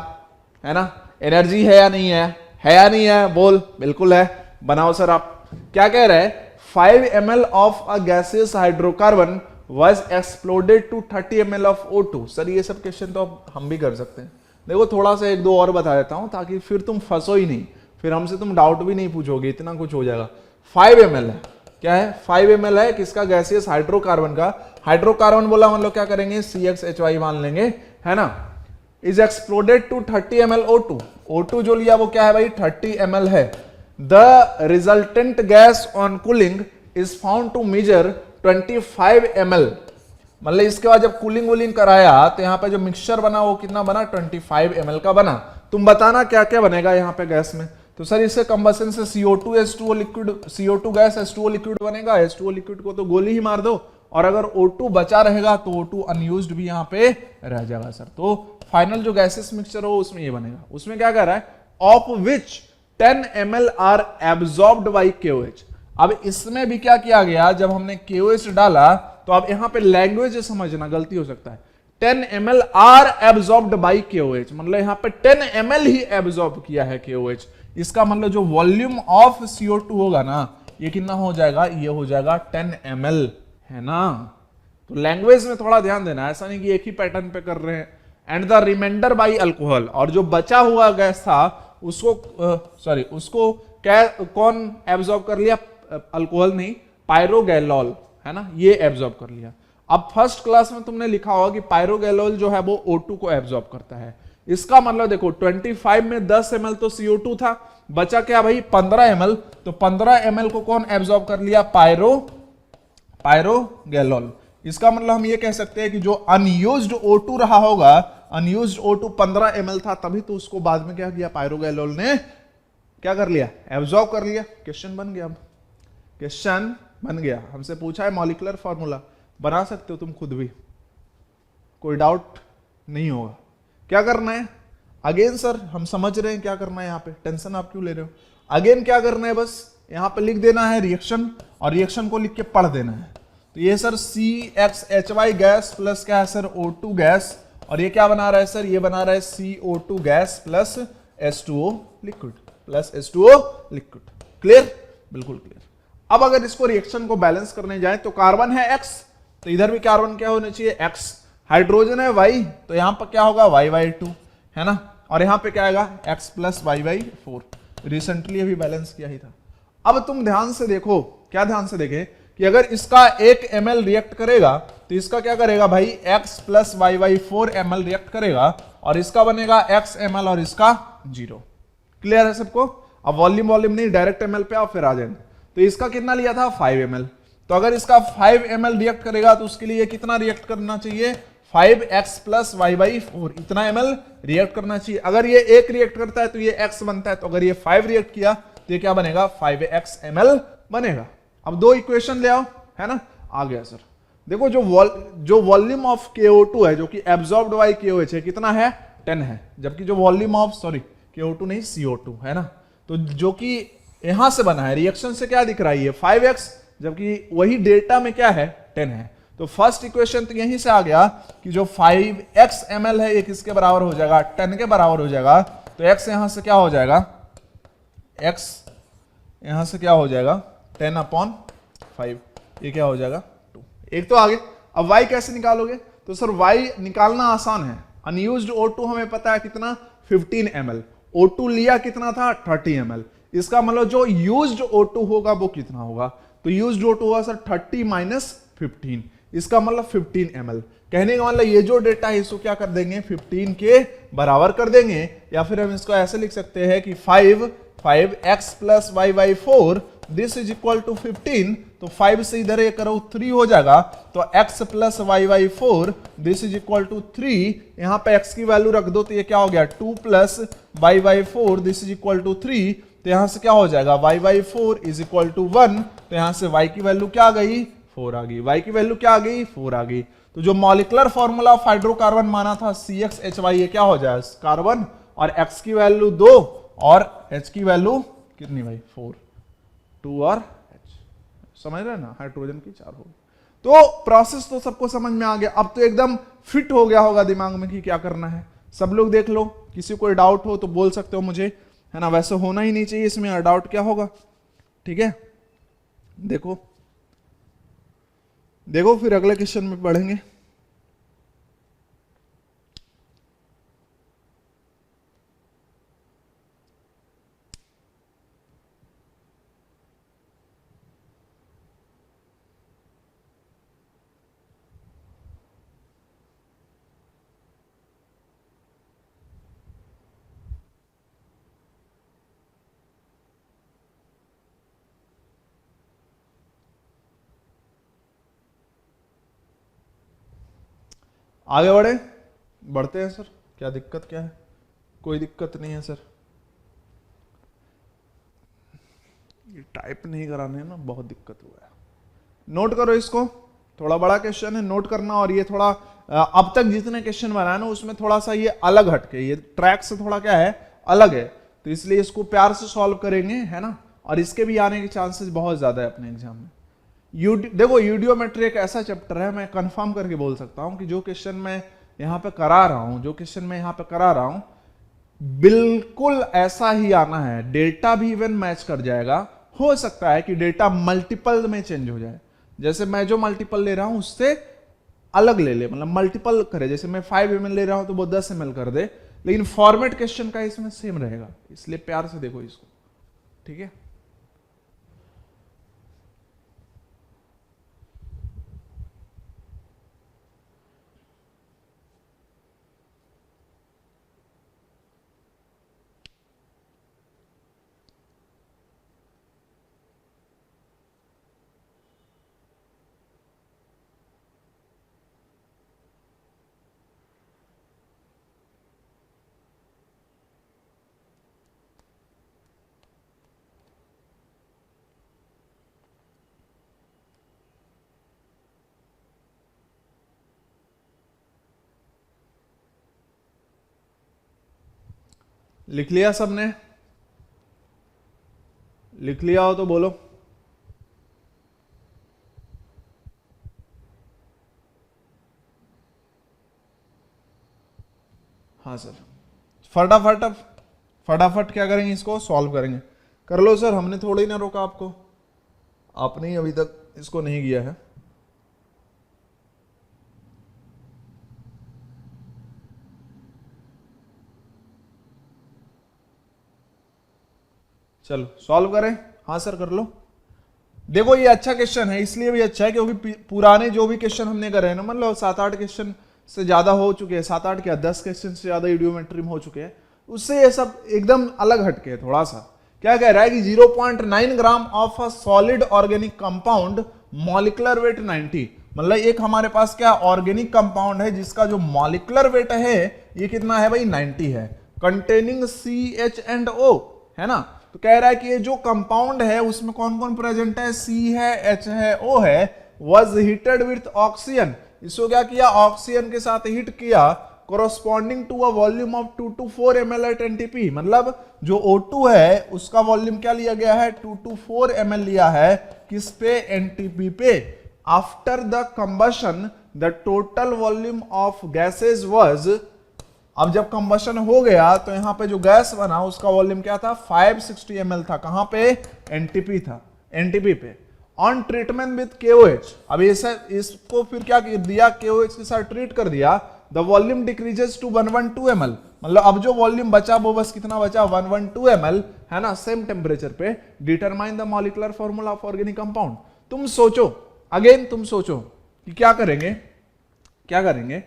है ना, एनर्जी है या नहीं है या नहीं है, बोल। बिल्कुल है, बनाओ सर। आप क्या कह रहे हैं, 5 ml of a gaseous hydrocarbon was exploded to 30 ml of O2। Sir ये सब क्वेश्चन तो हम भी कर सकते हैं। देखो थोड़ा सा 1-2 और बता देता हूं ताकि फिर तुम फंसो ही नहीं, फिर हमसे तुम डाउट भी नहीं पूछोगे, इतना कुछ हो जाएगा। 5 ml है, क्या है, 5 ml है किसका, गैसियस हाइड्रोकार्बन का। हाइड्रोकार्बन बोला मतलब क्या करेंगे, CXHY मान लेंगे, है ना। Is exploded to 30 ml O2। O2 जो लिया वो क्या है भाई, 30 ml है। The resultant gas on cooling is found to measure 25 ml। मतलब इसके बाद जब कूलिंग वूलिंग कराया तो यहाँ पे जो मिक्सचर बना वो कितना बना, 25 ml का बना। तुम बताना क्या क्या बनेगा यहाँ पे गैस में। तो सर इससे कंबसन से CO2 H2O liquid, CO2 gas H2O liquid बनेगा। H2O लिक्विड को तो गोली ही मार दो, और अगर O2 बचा रहेगा तो O2 अनयूज्ड भी यहाँ पे रह जाएगा सर। तो फाइनल जो गैसेस मिक्सचर हो उसमें ये बनेगा। उसमें क्या कह रहा है, of which 10 ml are absorbed by KOH। अब इसमें भी क्या किया गया, जब हमने KOH डाला तो अब यहां पे लैंग्वेज समझना, गलती हो सकता है। 10 ml are absorbed by KOH, मतलब यहां पे 10 ml ही एब्जॉर्ब किया है KOH। इसका मतलब जो वॉल्यूम ऑफ CO2 होगा ना, ये कितना हो जाएगा, ये हो जाएगा 10 ml, है ना। तो लैंग्वेज में थोड़ा ध्यान देना, ऐसा नहीं कि एक ही पैटर्न पे कर रहे हैं। And the remainder by alcohol, और जो बचा हुआ गैस था उसको उसको क्या, कौन एब्जॉर्ब कर लिया, अल्कोहल नहीं, पायरोगैलोल, है ना, ये एब्जॉर्ब कर लिया। अब फर्स्ट क्लास में तुमने लिखा होगा कि पायरोगैलोल जो है वो O2 को एब्जॉर्ब करता है। इसका मतलब देखो 25 में 10 ml तो CO2 था, बचा क्या भाई 15 ml। तो 15 ml को कौन एब्जॉर्ब कर लिया, पायरोगैलोल। इसका मतलब हम ये कह सकते हैं कि जो अनयूज्ड O2 रहा होगा, अनयूज्ड O2 15 ml था, तभी तो उसको बाद में क्या किया, पायरोगैलोल ने क्या कर लिया, एब्जॉर्ब कर लिया। क्वेश्चन बन गया। अब क्वेश्चन बन गया। हमसे पूछा है मॉलिक्यूलर फॉर्मूला, बना सकते हो तुम खुद भी, कोई डाउट नहीं होगा। क्या करना है अगेन सर, हम समझ रहे हैं क्या करना है, यहाँ पे टेंशन आप क्यों ले रहे हो। अगेन क्या करना है, बस यहाँ पे लिख देना है रिएक्शन, और रिएक्शन को लिख के पढ़ देना है। तो ये सर CXHY गैस प्लस क्या है सर O2 गैस, और ये क्या बना रहा है सर, ये बना रहा है CO2 gas plus H2O liquid, plus H2O liquid. Clear, बिल्कुल क्लियर। अब अगर इसको रिएक्शन को बैलेंस करने जाए तो कार्बन है X, तो इधर भी कार्बन क्या होना चाहिए X, हाइड्रोजन है Y, तो यहां पर क्या होगा Y/2 है ना, और यहां पे क्या आएगा X प्लस Y/4। रिसेंटली अभी बैलेंस किया ही था। अब तुम ध्यान से देखो, क्या ध्यान से देखे कि अगर इसका 1 ml रिएक्ट करेगा तो इसका क्या करेगा भाई X plus Y/4 ml react करेगा, और इसका बनेगा X ml और इसका 0। क्लियर है सबको। अब वॉल्यूम वॉल्यूम नहीं, डायरेक्ट ml पे आओ फिर आ जाएंगे। तो इसका कितना लिया था 5 ml, तो अगर इसका 5 ml रिएक्ट करेगा तो उसके लिए कितना रिएक्ट करना चाहिए 5x प्लस Y/4, इतना ml रिएक्ट करना चाहिए। अगर ये 1 रिएक्ट करता है तो ये x बनता है, तो अगर ये 5 रिएक्ट किया तो ये क्या बनेगा 5x ml बनेगा। अब दो इक्वेशन ले आओ, है ना, आ गया सर। देखो जो वॉल्यूम ऑफ KO2 है जो कि एब्जॉर्ब्ड बाय KOH है कितना है 10 है, जबकि जो वॉल्यूम ऑफ KO2 नहीं CO2 है ना, तो जो कि यहां से बना है रिएक्शन से क्या दिख रहा है ये 5x, जबकि वही डेटा में क्या है 10 है। तो फर्स्ट इक्वेशन तो यहीं से आ गया कि जो 5x ml है ये किसके बराबर हो जाएगा 10 के बराबर हो जाएगा। तो x यहां से क्या हो जाएगा, x यहां से क्या हो जाएगा 10/5, ये क्या हो जाएगा 2। एक तो आगे। अब y कैसे निकालोगे, तो सर y निकालना आसान है। अनयूज्ड O2 हमें पता है कितना 15 ml, O2 लिया कितना था 30 ml, इसका मतलब जो यूज्ड O2 होगा वो कितना होगा, तो यूज्ड O2 होगा सर 30 माइनस 15, इसका मतलब 15 ml। कहने का मतलब ये जो डेटा है इसको क्या कर देंगे 15 के बराबर कर देंगे, या फिर हम इसको ऐसे लिख सकते हैं कि 5x plus Y/4 this is equal to 15, तो 5 से इधर ये करो 3 हो जाएगा, तो x plus Y/4 this is equal to 3, यहां पे x की वैल्यू रख दो तो ये क्या हो गया 2 plus Y/4 this is equal to 3, तो यहां से क्या हो जाएगा Y/4 इज इक्वल टू 1, तो यहां से y की वैल्यू क्या आ गई 4 आ गई, y की वैल्यू क्या आ गई 4 आ गई। तो जो मॉलिक्यूलर फॉर्मूला ऑफ हाइड्रोकार्बन माना था CXHY ये क्या हो जाए कार्बन, और x की वैल्यू 2 और h की वैल्यू कितनी भाई 4, 2 और h, समझ रहे ना, हाइड्रोजन की 4 होगी। तो प्रोसेस तो सबको समझ में आ गया। अब तो एकदम फिट हो गया होगा दिमाग में कि क्या करना है। सब लोग देख लो, किसी कोई डाउट हो तो बोल सकते हो मुझे, है ना, वैसे होना ही नहीं चाहिए इसमें, डाउट क्या होगा। ठीक है, देखो देखो फिर अगले क्वेश्चन में पढ़ेंगे। आगे बढ़े, बढ़ते हैं सर। क्या दिक्कत क्या है, कोई दिक्कत नहीं है सर। ये टाइप नहीं कराने ना बहुत दिक्कत हुआ है। नोट करो इसको, थोड़ा बड़ा क्वेश्चन है, नोट करना। और ये थोड़ा अब तक जितने क्वेश्चन बनाए ना उसमें थोड़ा सा ये अलग हटके, ये ट्रैक से थोड़ा क्या है अलग है, तो इसलिए इसको प्यार से सॉल्व करेंगे, है ना। और इसके भी आने के चांसेस बहुत ज्यादा है अपने एग्जाम में। देखो यूडियोमेट्री एक ऐसा चैप्टर है, मैं कंफर्म करके बोल सकता हूं कि जो क्वेश्चन मैं यहां पे करा रहा हूं, जो क्वेश्चन मैं यहां पे करा रहा हूं बिल्कुल ऐसा ही आना है। डेटा भी इवन मैच कर जाएगा, हो सकता है कि डेटा मल्टीपल में चेंज हो जाए, जैसे मैं जो मल्टीपल ले रहा हूं उससे अलग ले ले, मतलब मल्टीपल करे, जैसे मैं 5 ml ले रहा हूं तो वो 10 ml कर दे, लेकिन फॉर्मेट क्वेश्चन का इसमें सेम रहेगा, इसलिए प्यार से देखो इसको। ठीक है, लिख लिया सबने? लिख लिया हो तो बोलो। हाँ सर, फटाफट अब फटाफट क्या करेंगे, इसको सॉल्व करेंगे। कर लो सर, हमने थोड़ी ना रोका आपको, आपने ही अभी तक इसको नहीं किया है। चलो सॉल्व करें। हाँ सर कर लो। देखो ये अच्छा क्वेश्चन है, इसलिए भी अच्छा है क्योंकि पुराने जो भी क्वेश्चन हमने करे हैं ना, मतलब 7-8 क्वेश्चन से ज्यादा हो चुके हैं, 7-8 क्या 10 क्वेश्चन से ज्यादा ईडियोमेट्री में हो चुके हैं, उससे ये सब एकदम अलग हटके है थोड़ा सा। क्या कह रहा है कि 0.9 gram of a solid organic compound molecular weight 90, मतलब एक हमारे पास क्या ऑर्गेनिक कंपाउंड है जिसका जो मॉलिक्यूलर वेट है ये कितना है भाई, 90 है, कंटेनिंग CH&O, है ना। तो कह रहा है कि ये जो कंपाउंड है उसमें कौन कौन प्रेजेंट है, C है, H है, O है, वॉज हीटेड विथ ऑक्सीजन, इसको क्या किया, ऑक्सीजन के साथ हीट किया, corresponding to a volume of 2 to 4 ml at NTP, मतलब जो O2 है उसका वॉल्यूम क्या लिया गया है, 2 to 4 ml लिया है, किस पे, एनटीपी पे। After the combustion the total volume of gases was, अब जब कंबशन हो गया तो यहां पे जो गैस बना उसका वॉल्यूम क्या था, 560 ml था, कहां पे, एनटीपी था, एनटीपी पे। ऑन ट्रीटमेंट विद KOH, अब इसको फिर क्या कर दिया, KOH के साथ ट्रीट कर दिया, the volume decreases to 112 ml, मतलब अब जो वॉल्यूम बचा वो बस कितना बचा, 112 ml, है ना, सेम टेम्परेचर पे। Determine the molecular formula of organic compound. तुम सोचो, अगेन तुम सोचो कि क्या करेंगे, क्या करेंगे,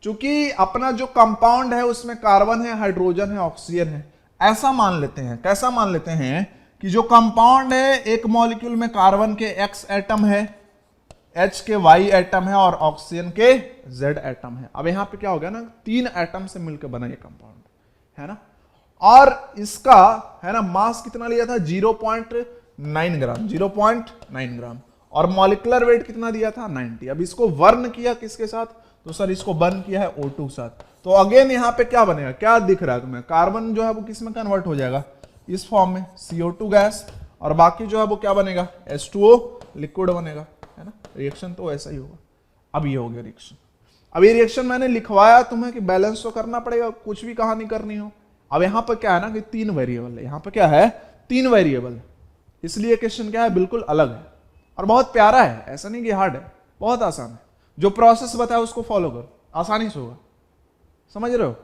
चूंकि अपना जो कंपाउंड है उसमें कार्बन है, हाइड्रोजन है, ऑक्सीजन है, ऐसा मान लेते हैं, कैसा मान लेते हैं कि जो कंपाउंड है एक मॉलिक्यूल में कार्बन के X एटम है, H के Y एटम है और ऑक्सीजन के Z एटम है। अब यहां पे क्या हो गया ना, 3 एटम से मिलकर बना ये कंपाउंड, है ना, और इसका है ना मास कितना लिया था, 0.9 ग्राम, 0.9 ग्राम, और मॉलिक्यूलर वेट कितना दिया था, 90। अब इसको वर्न किया किसके साथ, तो सर इसको बर्न किया है O2 के साथ, तो अगेन यहां पे क्या बनेगा, क्या दिख रहा है तुम्हें, कार्बन जो है वो किस में कन्वर्ट हो जाएगा, इस फॉर्म में, CO2 गैस, और बाकी जो है वो क्या बनेगा, H2O लिक्विड बनेगा, है ना। रिएक्शन तो ऐसा ही होगा। अब ये हो गया रिएक्शन। अब ये रिएक्शन मैंने लिखवाया तुम्हें कि बैलेंस तो करना पड़ेगा, कुछ भी कहानी करनी हो। अब यहां पर क्या है ना कि 3 वेरिएबल है, यहां पर क्या है, 3 वेरिएबल, इसलिए क्वेश्चन क्या है, बिल्कुल अलग है और बहुत प्यारा है, ऐसा नहीं कि हार्ड है, बहुत आसान है। जो प्रोसेस बताया उसको फॉलो करो, आसानी से होगा, समझ रहे हो।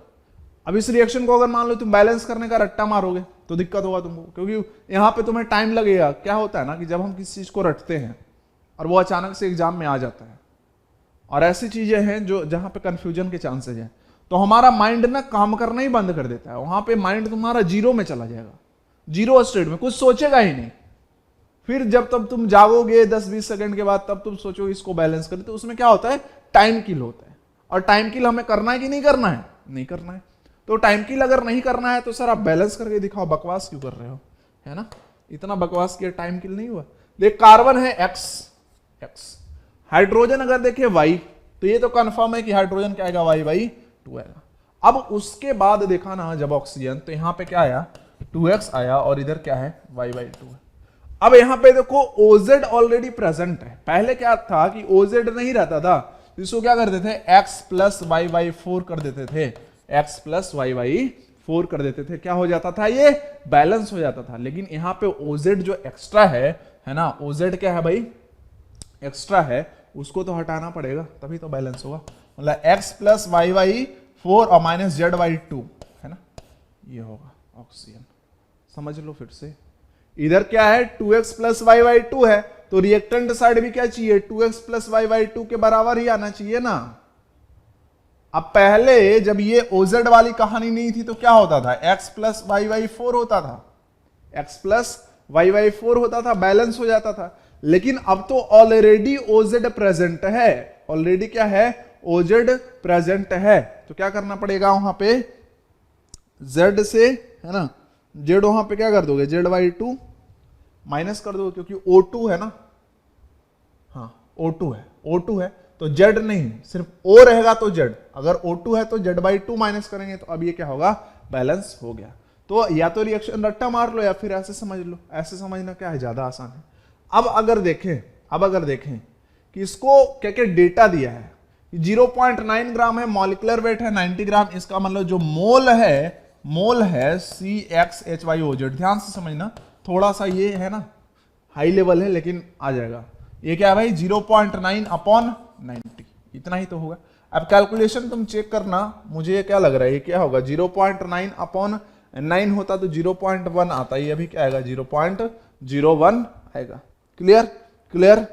अब इस रिएक्शन को अगर मान लो तुम बैलेंस करने का रट्टा मारोगे तो दिक्कत होगा तुमको, क्योंकि यहां पे तुम्हें टाइम लगेगा। क्या होता है ना कि जब हम किसी चीज को रटते हैं और वो अचानक से एग्जाम में आ जाता है, और ऐसी चीजें हैं जो जहां पे कंफ्यूजन के चांसेस हैं, तो हमारा माइंड ना काम करना ही बंद कर देता है, वहां पे माइंड तुम्हारा जीरो में चला जाएगा, जीरो स्टेट में, कुछ सोचेगा ही नहीं। फिर जब तब तुम जागोगे 10-20 सेकंड के बाद, तब तुम सोचो इसको बैलेंस करें, तो उसमें क्या होता है, टाइम किल होता है। और टाइम किल हमें करना है कि नहीं करना है, नहीं करना है। तो टाइम किल अगर नहीं करना है तो सर आप बैलेंस करके दिखाओ, बकवास क्यों कर रहे हो, है ना, इतना बकवास किया, टाइम किल नहीं हुआ। देख कार्बन है X, हाइड्रोजन अगर देखे Y, तो ये तो कंफर्म है कि हाइड्रोजन क्या आएगा, Y/2 आएगा। अब उसके बाद देखा ना जब ऑक्सीजन, तो यहां पे क्या आया, 2X आया, और इधर क्या है, Y/2 है। अब यहां पे देखो OZ ऑलरेडी प्रेजेंट है, पहले क्या था कि OZ नहीं रहता था, तो इसको क्या करते थे, X + Y/4 कर देते थे, X + Y/4 कर देते थे, क्या हो जाता था, ये बैलेंस हो जाता था। लेकिन यहां पे OZ जो एक्स्ट्रा है ना, OZ क्या है भाई, एक्स्ट्रा है, उसको तो हटाना पड़ेगा तभी तो बैलेंस होगा। मतलब X + Y/4 और -Z/2, है ना, ये होगा ऑक्सीजन। समझ लो फिर से, इधर क्या है, 2X + Y/2 है, तो रिएक्टेंट साइड भी क्या चाहिए, 2X + Y/2 के बराबर ही आना चाहिए ना। अब पहले जब ये OZ वाली कहानी नहीं थी तो क्या होता था, X + Y/4 होता था, X + Y/4 होता था, बैलेंस हो जाता था। लेकिन अब तो ऑलरेडी OZ प्रेजेंट है, ऑलरेडी क्या है, OZ प्रेजेंट है, तो क्या करना पड़ेगा, वहां पे Z से, है ना, Z वहां पे क्या कर दोगे, Z/2 माइनस कर दो, क्योंकि O2 है ना, हाँ O2 है, O2 है तो Z नहीं, सिर्फ O रहेगा तो Z, अगर O2 है तो Z/2 माइनस करेंगे, तो अब ये क्या होगा, बैलेंस हो गया। तो या तो रिएक्शन रट्टा मार लो या फिर ऐसे समझ लो। ऐसे समझना क्या है, ज्यादा आसान है। अब अगर देखें कि इसको क्या क्या डेटा दिया है, 0.9 ग्राम है, मॉलिक्यूलर वेट है 90 ग्राम, इसका मतलब जो मोल है CXHYOZ। ध्यान से समझना, थोड़ा सा ये है ना हाई लेवल है लेकिन आ जाएगा। ये क्या है भाई, 0.9/90, इतना ही तो होगा। अब कैलकुलेशन तुम चेक करना, मुझे ये क्या लग रहा है, ये क्या होगा, 0.9/9 होता तो 0.1 आता, ये अभी क्या आएगा, 0.01 आएगा। क्लियर,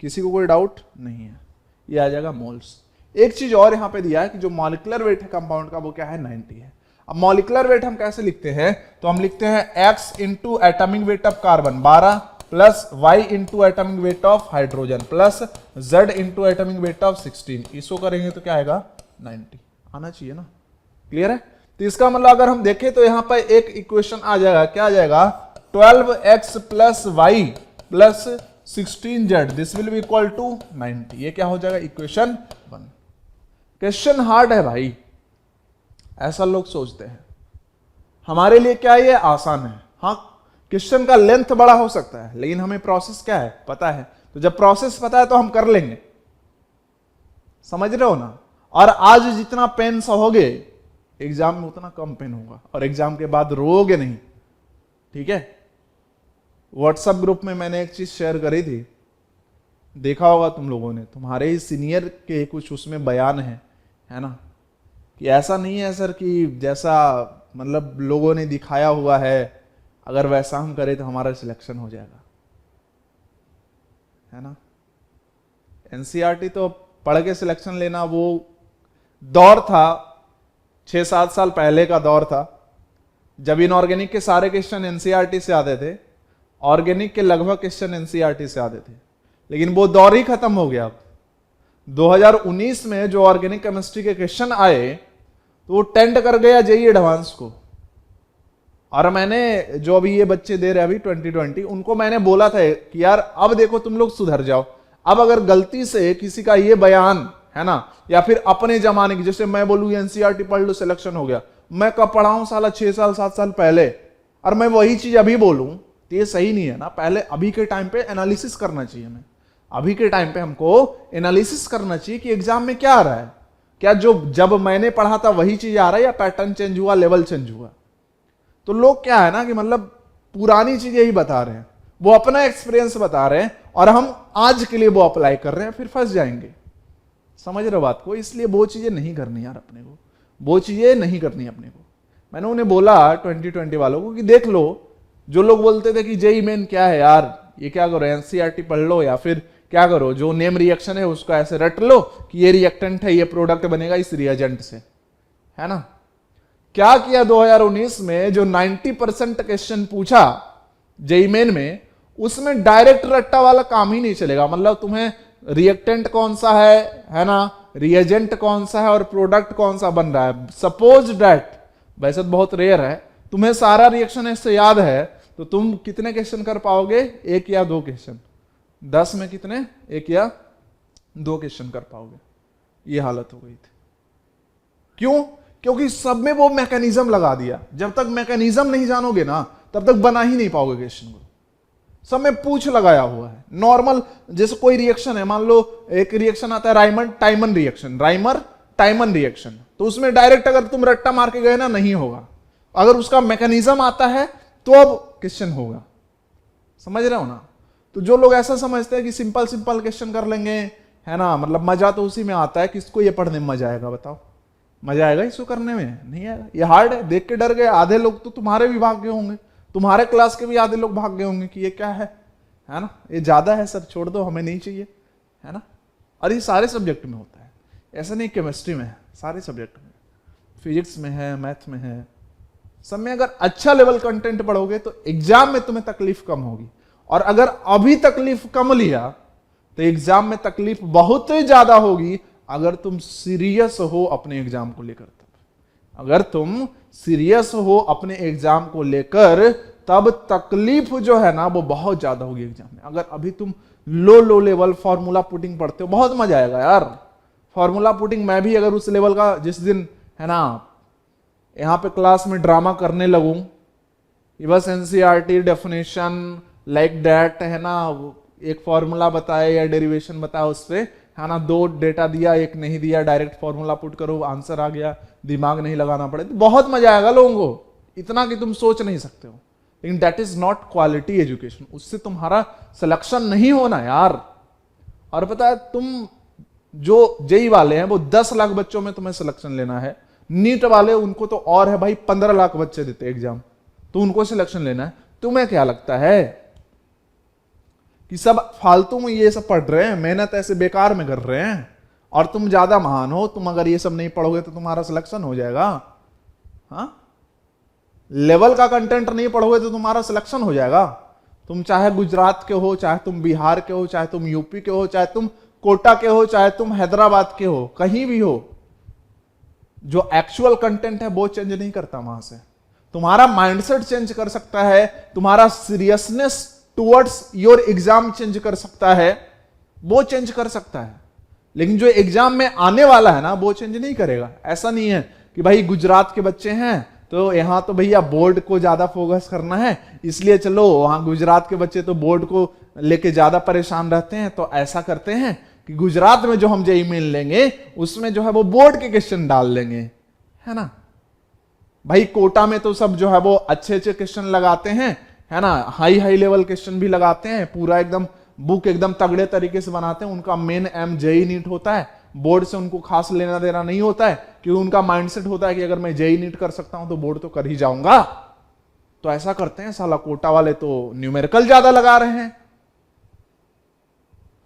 किसी को कोई डाउट नहीं है, ये आ जाएगा मोल्स। एक चीज और यहां पे दिया है कि जो मॉलिक्यूलर वेट है कंपाउंड का वो क्या है, 90 है। अब मॉलिक्यूलर वेट हम कैसे लिखते हैं, तो हम लिखते हैं x into atomic weight of carbon 12 plus y into atomic weight of hydrogen plus z into atomic weight of 16। इसको करेंगे तो क्या आएगा, 90 आना चाहिए ना। क्लियर है। तो इसका मतलब अगर हम देखें तो यहां पर एक इक्वेशन आ जाएगा, क्या आ जाएगा, 12x plus y plus 16z, this will be equal to 90। ये क्या हो जाएगा, इक्वेशन 1। क्वेश्चन हार्ड है भाई, ऐसा लोग सोचते हैं। हमारे लिए क्या ये आसान है। हाँ, क्वेश्चन का लेंथ बड़ा हो सकता है लेकिन हमें प्रोसेस क्या है पता है, तो जब प्रोसेस पता है तो हम कर लेंगे। समझ रहे हो ना। और आज जितना पेन सहोगे एग्जाम में उतना कम पेन होगा, और एग्जाम के बाद रोओगे नहीं। ठीक है। व्हाट्सएप ग्रुप में मैंने एक चीज शेयर करी थी, देखा होगा तुम लोगों ने, तुम्हारे ही सीनियर के कुछ उसमें बयान है ना, कि ऐसा नहीं है सर कि जैसा मतलब लोगों ने दिखाया हुआ है, अगर वैसा हम करें तो हमारा सिलेक्शन हो जाएगा, है ना। एनसीईआरटी तो पढ़ के सिलेक्शन लेना वो दौर था, 6-7 साल पहले का दौर था, जब इनऑर्गेनिक के सारे क्वेश्चन एनसीईआरटी से आते थे, ऑर्गेनिक के लगभग क्वेश्चन एनसीईआरटी से आते थे, लेकिन वो दौर ही खत्म हो गया। 2019 में जो ऑर्गेनिक केमिस्ट्री के क्वेश्चन आए तो वो टेंट कर गया जेईई एडवांस को। और मैंने जो अभी ये बच्चे दे रहे अभी 2020, उनको मैंने बोला था कि यार अब देखो तुम लोग सुधर जाओ। अब अगर गलती से किसी का ये बयान है ना, या फिर अपने जमाने की, जैसे मैं बोलूं एनसीईआरटी पढ़ लो सिलेक्शन हो गया, मैं कब पढ़ा हूं साला 6 साल 7 साल पहले, और मैं वही चीज अभी बोलूं तो ये सही नहीं है ना। पहले अभी के टाइम पे एनालिसिस करना चाहिए हमें, अभी के टाइम पे हमको एनालिसिस करना चाहिए कि एग्जाम में क्या आ रहा है, क्या जो जब मैंने पढ़ा था वही चीज आ रहा है या पैटर्न चेंज हुआ, लेवल चेंज हुआ। तो लोग क्या है ना कि मतलब पुरानी चीजें ही बता रहे हैं, वो अपना एक्सपीरियंस बता रहे हैं और हम आज के लिए वो अप्लाई कर रहे हैं, फिर फंस जाएंगे। समझ रहे हो बात को। इसलिए वो चीजें नहीं करनी यार अपने को, वो चीजें नहीं करनी अपने को। मैंने उन्हें बोला 2020 वालों को कि देख लो, जो लोग बोलते थे कि जेईई मेन क्या है यार, ये क्या करो एनसीईआरटी पढ़ लो या फिर क्या करो जो नेम रिएक्शन है उसको ऐसे रट लो कि ये रिएक्टेंट है, ये प्रोडक्ट बनेगा इस रिएजेंट से, है ना। क्या किया 2019 में, जो 90% क्वेश्चन पूछा जेईई मेन में, उसमें डायरेक्ट रट्टा वाला काम ही नहीं चलेगा। मतलब तुम्हें रिएक्टेंट कौन सा है ना, रिएजेंट कौन सा है और प्रोडक्ट कौन सा बन रहा है। सपोज दैट, वैसे तो बहुत रेयर है, तुम्हें सारा रिएक्शन इससे याद है तो तुम कितने क्वेश्चन कर पाओगे, 1 या 2 क्वेश्चन। 10 में कितने, 1 या 2 क्वेश्चन कर पाओगे। ये हालत हो गई थी। क्यों? क्योंकि सब में वो मैकेनिज्म लगा दिया। जब तक मैकेनिज्म नहीं जानोगे ना तब तक बना ही नहीं पाओगे क्वेश्चन को। सब में पूछ लगाया हुआ है। नॉर्मल जैसे कोई रिएक्शन है, मान लो एक रिएक्शन आता है राइमर टाइमन रिएक्शन, तो उसमें डायरेक्ट अगर तुम रट्टा मार के गए ना नहीं होगा। अगर उसका मैकेनिज्म आता है तो अब क्वेश्चन होगा। समझ रहे हो ना। तो जो लोग ऐसा समझते हैं कि सिंपल क्वेश्चन कर लेंगे, है ना, मतलब मजा तो उसी में आता है। किसको ये पढ़ने में मजा आएगा बताओ? मजा आएगा इसको करने में? नहीं आएगा। ये हार्ड है, देख के डर गए। आधे लोग तो तुम्हारे भी भाग गए होंगे, तुम्हारे क्लास के भी आधे लोग भाग गए होंगे कि ये क्या है ना, ये ज्यादा है सर, छोड़ दो, हमें नहीं चाहिए, है ना। और ये सारे सब्जेक्ट में होता है, ऐसा नहीं केमिस्ट्री में है, सारे सब्जेक्ट में, फिजिक्स में है, मैथ में है, सब में। अगर अच्छा लेवल कंटेंट पढ़ोगे तो एग्जाम में तुम्हें तकलीफ कम होगी। और अगर अभी तकलीफ कम लिया तो एग्जाम में तकलीफ बहुत ही ज्यादा होगी अगर तुम सीरियस हो अपने एग्जाम को लेकर। अगर तुम सीरियस हो अपने एग्जाम को लेकर तब तकलीफ जो है ना वो बहुत ज्यादा होगी एग्जाम में। अगर अभी तुम लो लेवल फॉर्मूला पुटिंग पढ़ते हो, बहुत मजा आएगा यार फॉर्मूला पुटिंग। मैं भी अगर उस लेवल का जिस दिन है ना यहाँ पे क्लास में ड्रामा करने लगूं ये बस एनसीईआरटी डेफिनेशन लाइक दैट है ना, एक फॉर्मूला बताया या डेरिवेशन बताया उस पे, है ना, 2 डेटा दिया, एक नहीं दिया, डायरेक्ट फॉर्मूला पुट करो, आंसर आ गया, दिमाग नहीं लगाना पड़े, तो बहुत मजा आएगा लोगों को, इतना कि तुम सोच नहीं सकते हो। लेकिन that is not quality education, उससे तुम्हारा सिलेक्शन नहीं होना यार। और पता है, तुम जो जेई वाले हैं वो 10 लाख बच्चों में तुम्हें सिलेक्शन लेना है, नीट वाले उनको तो और है भाई, 15 लाख बच्चे देते एग्जाम, तो उनको सिलेक्शन लेना है। तुम्हें क्या लगता है कि सब फालतू में ये सब पढ़ रहे हैं, मेहनत ऐसे बेकार में कर रहे हैं, और तुम ज्यादा महान हो, तुम अगर ये सब नहीं पढ़ोगे तो तुम्हारा सिलेक्शन हो जाएगा? हाँ, लेवल का कंटेंट नहीं पढ़ोगे तो तुम्हारा सिलेक्शन हो जाएगा? तुम चाहे गुजरात के हो, चाहे तुम बिहार के हो, चाहे तुम यूपी के हो, चाहे तुम कोटा के हो, चाहे तुम हैदराबाद के हो, कहीं भी हो, जो एक्चुअल कंटेंट है वो चेंज नहीं करता वहां से। तुम्हारा माइंडसेट चेंज कर सकता है, तुम्हारा seriousness towards your exam change कर सकता है, वो चेंज कर सकता है, लेकिन जो एग्जाम में आने वाला है ना वो चेंज नहीं करेगा। ऐसा नहीं है कि भाई गुजरात के बच्चे हैं तो यहां तो भैया बोर्ड को ज्यादा फोकस करना है, इसलिए चलो वहां गुजरात के बच्चे तो बोर्ड को लेके ज्यादा परेशान रहते हैं, तो ऐसा करते हैं कि गुजरात में जो हम जेईई मेन लेंगे उसमें जो है वो बोर्ड के क्वेश्चन डाल देंगे, है ना। भाई कोटा में तो सब जो है वो अच्छे अच्छे क्वेश्चन लगाते हैं, है ना, हाई हाई लेवल क्वेश्चन भी लगाते हैं, पूरा एकदम बुक एकदम तगड़े तरीके से बनाते हैं। उनका मेन एम जेईई नीट होता है, बोर्ड से उनको खास लेना देना नहीं होता है, क्योंकि उनका माइंडसेट होता है कि अगर मैं जेईई नीट कर सकता हूं तो बोर्ड तो कर ही जाऊंगा। तो ऐसा करते हैं, साला कोटा वाले तो न्यूमेरिकल ज्यादा लगा रहे हैं।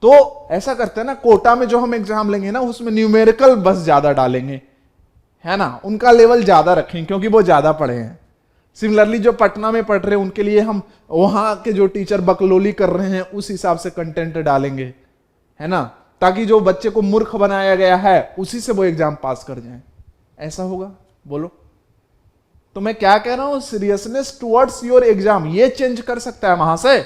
तो ऐसा करते हैं ना, कोटा में जो हम एग्जाम लेंगे ना उसमें न्यूमेरिकल बस ज्यादा डालेंगे, है ना, उनका लेवल ज्यादा रखेंगे क्योंकि वो ज्यादा पढ़े हैं। सिमिलरली जो पटना में पढ़ रहे हैं उनके लिए हम वहां के जो टीचर बकलोली कर रहे हैं उस हिसाब से कंटेंट डालेंगे, है ना, ताकि जो बच्चे को मूर्ख बनाया गया है उसी से वो एग्जाम पास कर जाए। ऐसा होगा? बोलो। तो मैं क्या कह रहा हूं, सीरियसनेस टुवर्ड्स योर एग्जाम ये चेंज कर सकता है वहां से,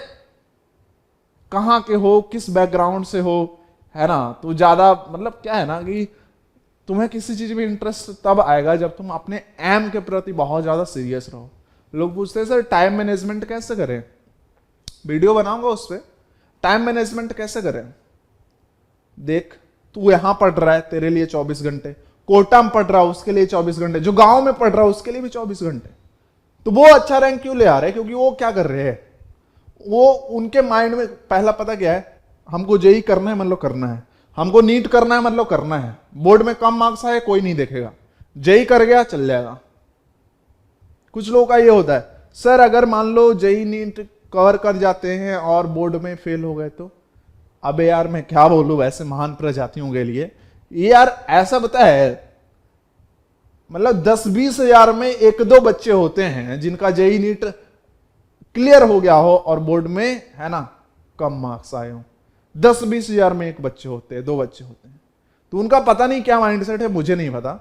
कहां के हो, किस बैकग्राउंड से हो, है ना। तो ज्यादा मतलब क्या है ना कि तुम्हें किसी चीज में इंटरेस्ट तब आएगा जब तुम अपने एम के प्रति बहुत ज्यादा सीरियस रहो। लोग पूछते हैं सर टाइम मैनेजमेंट कैसे करें, वीडियो बनाऊंगा उस पर, टाइम मैनेजमेंट कैसे करें। देख, तू यहां पढ़ रहा है तेरे लिए 24 घंटे, कोटा में पढ़ रहा है उसके लिए 24 घंटे, जो गांव में पढ़ रहा है उसके लिए भी 24 घंटे। तो वो अच्छा रैंक क्यों ले आ रहे हैं? क्योंकि वो क्या कर रहे हैं, वो उनके माइंड में पहला पता क्या है, हमको जेईई करना है मतलब करना है, हमको नीट करना है मतलब करना है, बोर्ड में कम मार्क्स आए कोई नहीं देखेगा, जेईई कर गया चल जाएगा। कुछ लोगों का ये होता है, सर अगर मान लो जेईई नीट कवर कर जाते हैं और बोर्ड में फेल हो गए तो, अबे यार मैं क्या बोलूं वैसे महान प्रजातियों के लिए, ये यार ऐसा बता है, मतलब 10-20 हजार में 1-2 बच्चे होते हैं जिनका जेईई नीट क्लियर हो गया हो और बोर्ड में, है ना, कम मार्क्स आए हो। 10-20 हजार में 1 बच्चे होते हैं, 2 बच्चे होते हैं। तो उनका पता नहीं क्या माइंडसेट है, मुझे नहीं पता,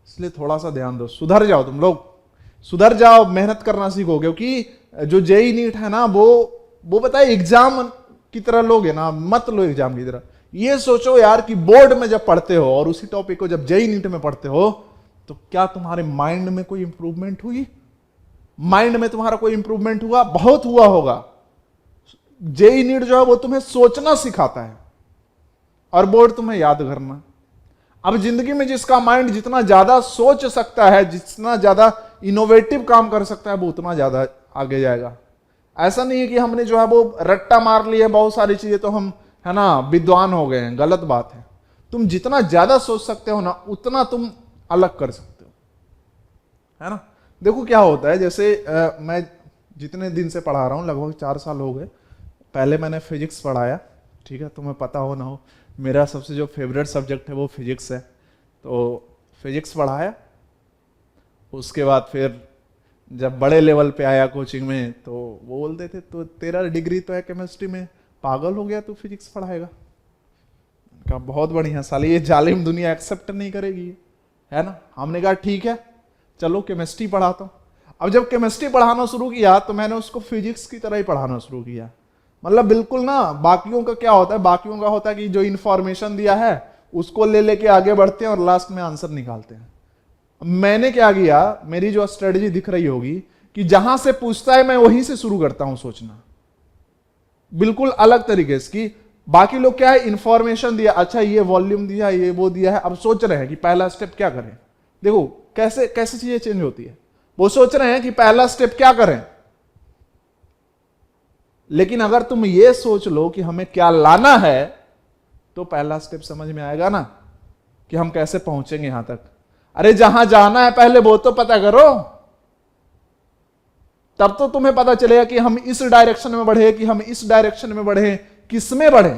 इसलिए थोड़ा सा ध्यान दो, सुधर जाओ तुम लोग, सुधर जाओ, मेहनत करना सीखो। क्योंकि जो जेईई नीट है ना वो पता है एग्जाम की तरह लोगे ना, मत लो एग्जाम की तरह। ये सोचो यार कि बोर्ड में जब पढ़ते हो और उसी टॉपिक को जब जेईई नीट में पढ़ते हो तो क्या तुम्हारे माइंड में कोई इंप्रूवमेंट हुई? माइंड में तुम्हारा कोई इंप्रूवमेंट हुआ? बहुत हुआ होगा। जेईई नीट जो है वो तुम्हें सोचना सिखाता है और बोर्ड तुम्हें याद करना। अब जिंदगी में जिसका माइंड जितना ज्यादा सोच सकता है, जितना ज्यादा इनोवेटिव काम कर सकता है, वो उतना ज्यादा आगे जाएगा। ऐसा नहीं है कि हमने जो है वो रट्टा मार लिया बहुत सारी चीजें तो हम, है ना, विद्वान हो गए हैं, गलत बात है। तुम जितना ज्यादा सोच सकते हो ना उतना तुम अलग कर सकते हो, है ना। देखो क्या होता है, जैसे मैं जितने दिन से पढ़ा रहा हूं, लगभग 4 साल हो गए। पहले मैंने फिजिक्स पढ़ाया, ठीक है, तुम्हें पता हो ना हो, मेरा सबसे जो फेवरेट सब्जेक्ट है वो फिजिक्स है, तो फिजिक्स पढ़ाया। उसके बाद फिर जब बड़े लेवल पे आया कोचिंग में तो वो बोलते थे तो तेरा डिग्री तो है केमिस्ट्री में, पागल हो गया तू फिजिक्स पढ़ाएगा। कहा बहुत बढ़िया, साले ये जालिम दुनिया एक्सेप्ट नहीं करेगी, है ना। हमने कहा ठीक है चलो केमिस्ट्री पढ़ाता हूँ। अब जब केमिस्ट्री पढ़ाना शुरू किया तो मैंने उसको फिजिक्स की तरह ही पढ़ाना शुरू किया। मतलब बिल्कुल ना, बाकियों का क्या होता है, बाकियों का होता है कि जो इन्फॉर्मेशन दिया है उसको ले लेके आगे बढ़ते हैं और लास्ट में आंसर निकालते हैं। मैंने क्या किया, मेरी जो स्ट्रेटजी दिख रही होगी कि जहां से पूछता है मैं वहीं से शुरू करता हूं सोचना, बिल्कुल अलग तरीके से। कि बाकी लोग क्या है, इंफॉर्मेशन दिया, अच्छा ये वॉल्यूम दिया, ये वो दिया है, अब सोच रहे हैं कि पहला स्टेप क्या करें। देखो कैसे कैसे चीजें चेंज होती है। वो सोच रहे हैं कि पहला स्टेप क्या करें, लेकिन अगर तुम ये सोच लो कि हमें क्या लाना है, तो पहला स्टेप समझ में आएगा ना कि हम कैसे पहुंचेंगे यहां तक। अरे जहां जाना है पहले वो तो पता करो, तब तो तुम्हें पता चलेगा कि हम इस डायरेक्शन में बढ़े, कि हम इस डायरेक्शन में बढ़े, किस में बढ़े।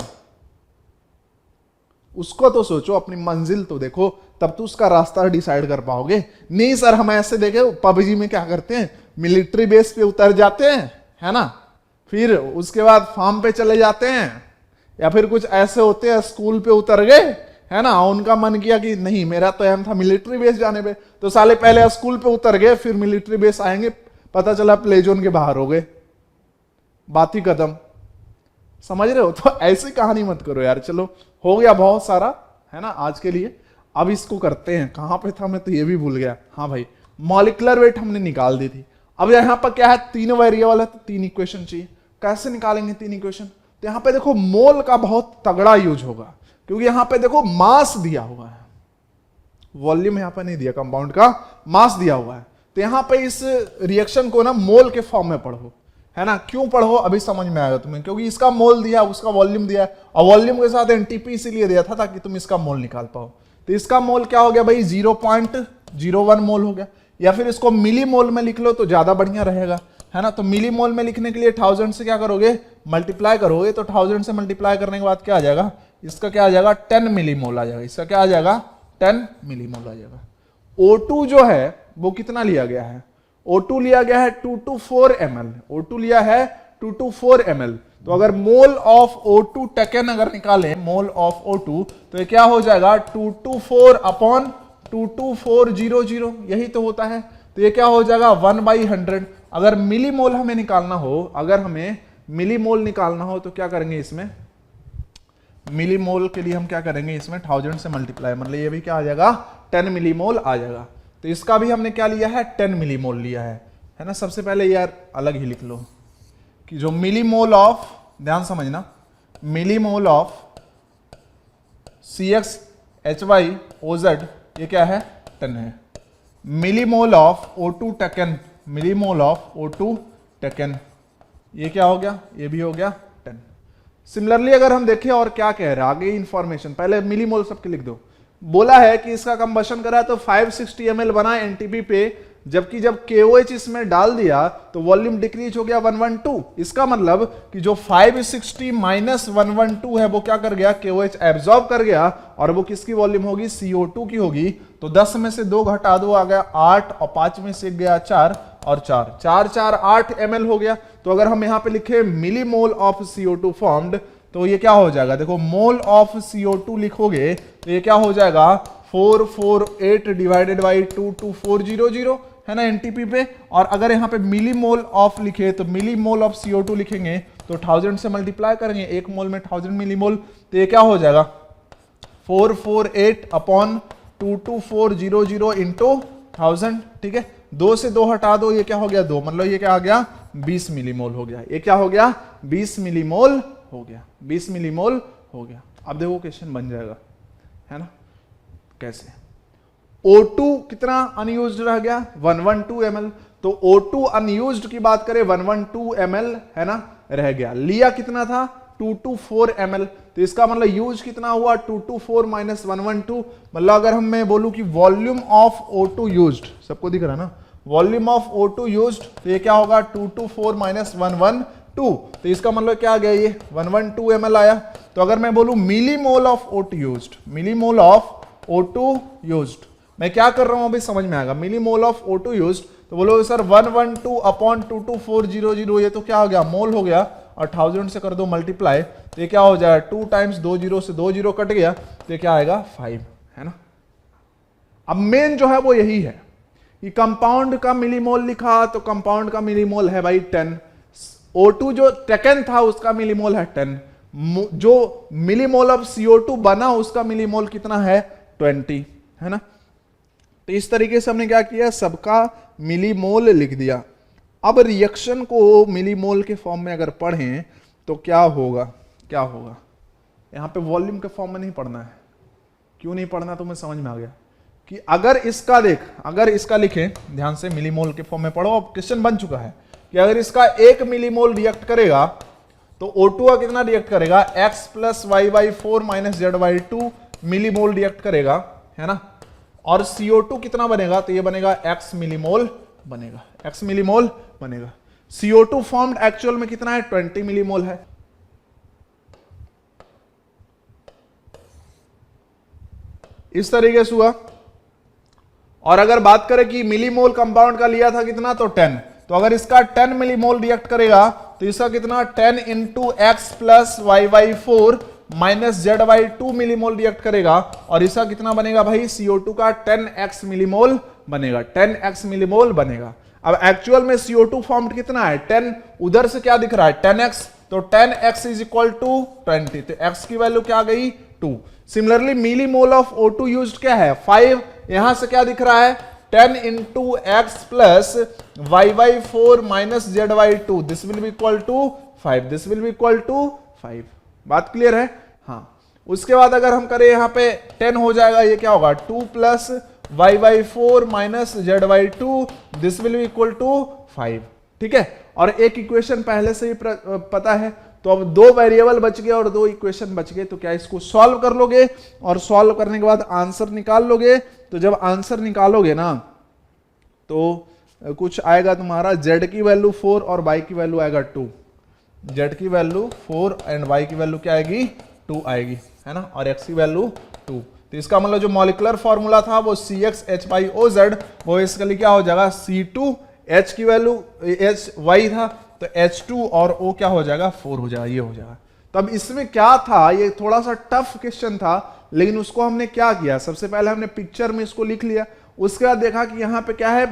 उसको तो सोचो, अपनी मंजिल तो देखो, तब तो उसका रास्ता डिसाइड कर पाओगे। नहीं सर हम ऐसे देखे पबजी में क्या करते हैं, मिलिट्री बेस पे उतर जाते हैं, है ना, फिर उसके बाद फार्म पे चले जाते हैं, या फिर कुछ ऐसे होते हैं स्कूल पे उतर गए, है ना, उनका मन किया कि नहीं मेरा तो एम था मिलिट्री बेस जाने पे, तो साले पहले स्कूल पे उतर गए, फिर मिलिट्री बेस आएंगे, पता चला प्ले जोन के बाहर हो गए, बात ही कदम। समझ रहे हो? तो ऐसी कहानी मत करो यार। चलो हो गया बहुत सारा, है ना आज के लिए। अब इसको करते हैं, कहां पे था मैं तो ये भी भूल गया। हाँ भाई, मॉलिक्यूलर वेट हमने निकाल दी थी। अब यहां पर क्या है, 3 वेरिएबल है तो 3 इक्वेशन चाहिए। कैसे निकालेंगे 3 इक्वेशन? तो यहां पे देखो मोल का बहुत तगड़ा यूज होगा, क्योंकि यहां पे देखो मास दिया हुआ है, वॉल्यूम यहां पर नहीं दिया, कंपाउंड का मास दिया हुआ है। तो यहां पे इस रिएक्शन को ना मोल के फॉर्म में पढ़ो, है ना। क्यों पढ़ो अभी समझ में आएगा तुम्हें, क्योंकि इसका मोल दिया, उसका वॉल्यूम दिया है, और वॉल्यूम के साथ एनटीपी इसीलिए दिया था ताकि तुम इसका मोल निकाल पाओ। तो इसका मोल क्या हो गया भाई, 0.01 मोल हो गया। या फिर इसको मिली मोल में लिख लो तो ज्यादा बढ़िया रहेगा, है ना। तो मिली मोल में लिखने के लिए 1000 से क्या करोगे, मल्टीप्लाई करोगे, तो 1000 से मल्टीप्लाई करने के बाद क्या आ जाएगा, इसका क्या आ जाएगा, 10 मिली मोल आ जाएगा। इसका क्या आ जाएगा, 10 मिली मोल आ जाएगा। O2 जो है वो कितना लिया गया है, O2 लिया गया है 224 ml, O2 लिया है 224 ml। तो अगर मोल ऑफ O2 टेकन अगर निकालें, मोल ऑफ O2, तो ये क्या हो जाएगा 224 अपॉन 22400, यही तो होता है। तो ये क्या हो जाएगा 1/100। अगर मिली मोल हमें निकालना हो, अगर हमें मिली मोल निकालना हो तो क्या करेंगे, इसमें मिली मोल के लिए हम क्या करेंगे, इसमें 1000 से मल्टीप्लाई, मतलब ये भी क्या आ जाएगा 10 मिली मोल आ जाएगा। तो इसका भी हमने क्या लिया है, 10 मिली मोल लिया है ना। सबसे पहले यार अलग ही लिख लो कि जो मिली मोल ऑफ, ध्यान समझना, मिली मोल ऑफ CxHyOZ ये क्या है, 10 है। Milli mole of O2 taken, milli mole of O2 taken ये क्या हो गया, ये भी हो गया 10। सिमिलरली अगर हम देखें और क्या कह रहा है आगे इंफॉर्मेशन, पहले मिली मोल सबके लिख दो। बोला है कि इसका कंबशन करा तो 560 ml बना एनटीपी पे, जबकि जब KOH इसमें डाल दिया तो वॉल्यूम डिक्रीज हो गया 112। इसका मतलब कि जो 560 माइनस 112 है वो क्या कर गया, KOH एब्जॉर्ब कर गया, और वो किसकी वॉल्यूम होगी, CO2 की होगी। तो 10 में से 2 घटा दो, आ गया 8, और 5 में से गया 4, और 4 4 4 8 ml हो गया। तो अगर हम यहां पे लिखे मिली मोल ऑफ CO2 फॉर्म्ड, तो ये क्या हो जाएगा, देखो मोल ऑफ CO2 लिखोगे तो ये क्या हो जाएगा 448 डिवाइडेड बाई 22400, है ना एनटीपी पे। और अगर यहाँ पे मिली मोल ऑफ लिखे तो मिली मोल ऑफ CO2 लिखेंगे तो 1000 से मल्टीप्लाई करेंगे, 1 मोल में 1000 मिली मोल, तो ये क्या हो जाएगा 448 अपॉन 22400 इंटू 1000, ठीक है। 2 से 2 हटा दो, ये क्या हो गया 2, मतलब ये क्या आ गया 20 मिली मोल हो गया। ये क्या हो गया 20 मिली मोल हो गया, 20 मिली मोल हो गया। अब देखो क्वेश्चन बन जाएगा, है ना, कैसे। O2 कितना अनयूज्ड रह गया 112 ml, तो O2 अनयूज्ड की बात करें 112 ml, है ना, रह गया। लिया कितना था 224 ml, तो इसका मतलब यूज कितना हुआ 224 माइनस 112, मतलब अगर हम मैं बोलूं कि वॉल्यूम ऑफ O2 यूज्ड, सबको दिख रहा है ना, वॉल्यूम ऑफ O2 यूज्ड, तो ये क्या होगा 224 माइनस 112, तो इसका मतलब क्या आ गया, ये 112 ml आया। तो अगर मैं बोलूं milli mole of O2 used, milli mole of O2 used, मैं क्या कर रहा हूं अभी समझ में आएगा। मिली मोल ऑफ O2 यूज्ड, तो बोलो सर 112 अपॉन 22400, ये तो क्या हो गया मोल हो गया, और 1000 से कर दो मल्टीप्लाई, तो ये क्या हो जाएगा 2 टाइम्स 2 0 से 2 0 कट गया, तो ये क्या आएगा 5, है ना। अब मेन जो है वो यही है कि कंपाउंड का मिलीमोल लिखा तो कंपाउंड का मिलीमोल है भाई 10, O2 जो टेकन था उसका मिलीमोल है 10, जो मिलीमोल ऑफ CO2 बना उसका मिलीमोल कितना है 20, है ना। तो इस तरीके से हमने क्या किया, सबका मिलीमोल लिख दिया। अब रिएक्शन को मिलीमोल के फॉर्म में अगर पढ़ें तो क्या होगा, क्या होगा, यहां पे वॉल्यूम के फॉर्म में नहीं पढ़ना है। क्यों नहीं पढ़ना, तो मैं समझ में आ गया कि अगर इसका देख, अगर इसका लिखें ध्यान से, मिलीमोल के फॉर्म में पढ़ो। अब क्वेश्चन बन चुका है कि अगर इसका 1 मिलीमोल रिएक्ट करेगा तो O2 का कितना रिएक्ट करेगा, x plus y by 4 minus z by 2 millimole react करेगा, है ना। और CO2 कितना बनेगा, तो ये बनेगा x मिलीमोल बनेगा, x मिलीमोल बनेगा। CO2 फॉर्म्ड एक्चुअल में कितना है, 20 मिलीमोल है। इस तरीके से हुआ। और अगर बात करें कि मिलीमोल कंपाउंड का लिया था कितना, तो 10, तो अगर इसका 10 मिलीमोल रिएक्ट करेगा तो इसका कितना, 10 into x plus y by 4 minus z by 2 millimole react करेगा, और इसका कितना बनेगा भाई, CO2 का 10x मिलीमोल बनेगा, 10x मिलीमोल बनेगा। अब एक्चुअल में CO2 फॉर्म्ड कितना है, 10, उधर से क्या दिख रहा है, 10x, तो 10x इज इक्वल टू 20, तो x की वैल्यू क्या आ गई, 2। Similarly millimole of O2 used क्या है, 5, यहां से क्या दिख रहा है, 10 into x plus y by 4 minus z by 2, this will be equal to 5, this will be equal to 5। बात क्लियर है, हाँ। उसके बाद अगर हम करें यहां पे 10 हो जाएगा, ये क्या होगा, 2 plus y by 4 minus z by 2, this will be equal to 5, ठीक है। और एक इक्वेशन पहले से ही पता है, तो अब 2 वेरिएबल बच गए और 2 इक्वेशन बच गए, तो क्या इसको सॉल्व कर लोगे, और सॉल्व करने के बाद आंसर निकाल लोगे। तो जब आंसर निकालोगे ना, तो कुछ आएगा तुम्हारा, z की वैल्यू 4 और y की वैल्यू आएगा 2, z की वैल्यू 4 एंड y की वैल्यू क्या आएगी, 2 आएगी, है ना, और x की वैल्यू 2। तो इसका मतलब जो मॉलिक्यूलर फॉर्मूला था वो CxH/OZ, वो इसके लिए क्या हो जाएगा, C2, H की वैल्यू Y था तो H2 और O क्या हो जाएगा, 4 हो जाएगा, ये हो जाएगा। तब इसमें क्या था, ये थोड़ा सा टफ क्वेश्चन था, लेकिन उसको हमने क्या किया, सबसे पहले हमने पिक्चर में इसको लिख लिया, उसके बाद देखा कि यहाँ पे क्या है,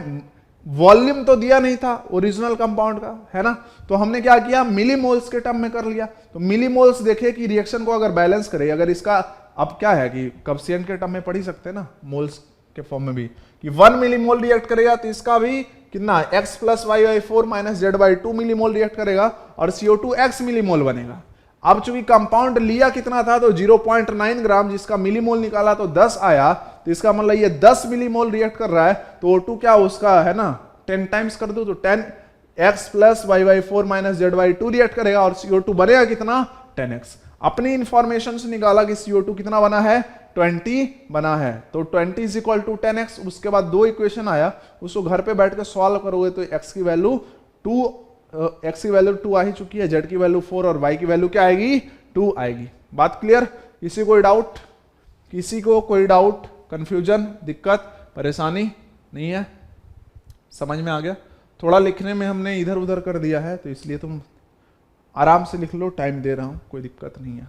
वॉल्यूम तो दिया नहीं था ओरिजिनल कंपाउंड का, है ना, तो हमने क्या किया, मिलीमोल्स के टर्म में कर लिया। तो मिलीमोल्स देखे कि रिएक्शन को अगर बैलेंस करे, अगर इसका अब क्या है कि कॉएफिशिएंट के टर्म में पढ़ ही सकते हैं ना, मोल्स के फॉर्म में भी, कि 1 मिलीमोल रिएक्ट करेगा तो इसका भी कितना, x plus y by 4 minus z by 2 millimole react करेगा, और CO2 x मिलीमोल बनेगा। अब चूंकि कंपाउंड लिया कितना था, तो 0.9 ग्राम, जिसका मिलीमोल निकाला तो 10 आया, तो इसका मतलब ये 10 मिलीमोल रिएक्ट कर रहा है, तो O2 क्या उसका है ना, 10 टाइम्स कर दो तो 10x plus y by 4 minus z by 2 react करेगा, और CO2 बनेगा कितना, 10x। अपनी इंफॉर्मेशन से निकाला कि CO2 कितना बना है, 20 बना है, तो 20 इज इक्वल टू 10x। उसके बाद 2 इक्वेशन आया, उसको घर पे बैठ के सॉल्व करोगे तो x की वैल्यू 2 आ ही चुकी है, z की वैल्यू 4 और y की वैल्यू क्या आएगी, 2 आएगी। बात क्लियर, किसी कोई डाउट, किसी को कोई डाउट, कंफ्यूजन, दिक्कत, परेशानी नहीं है, समझ में आ गया। थोड़ा लिखने में हमने इधर उधर कर दिया है, तो इसलिए तुम आराम से लिख लो, टाइम दे रहा हूं, कोई दिक्कत नहीं है।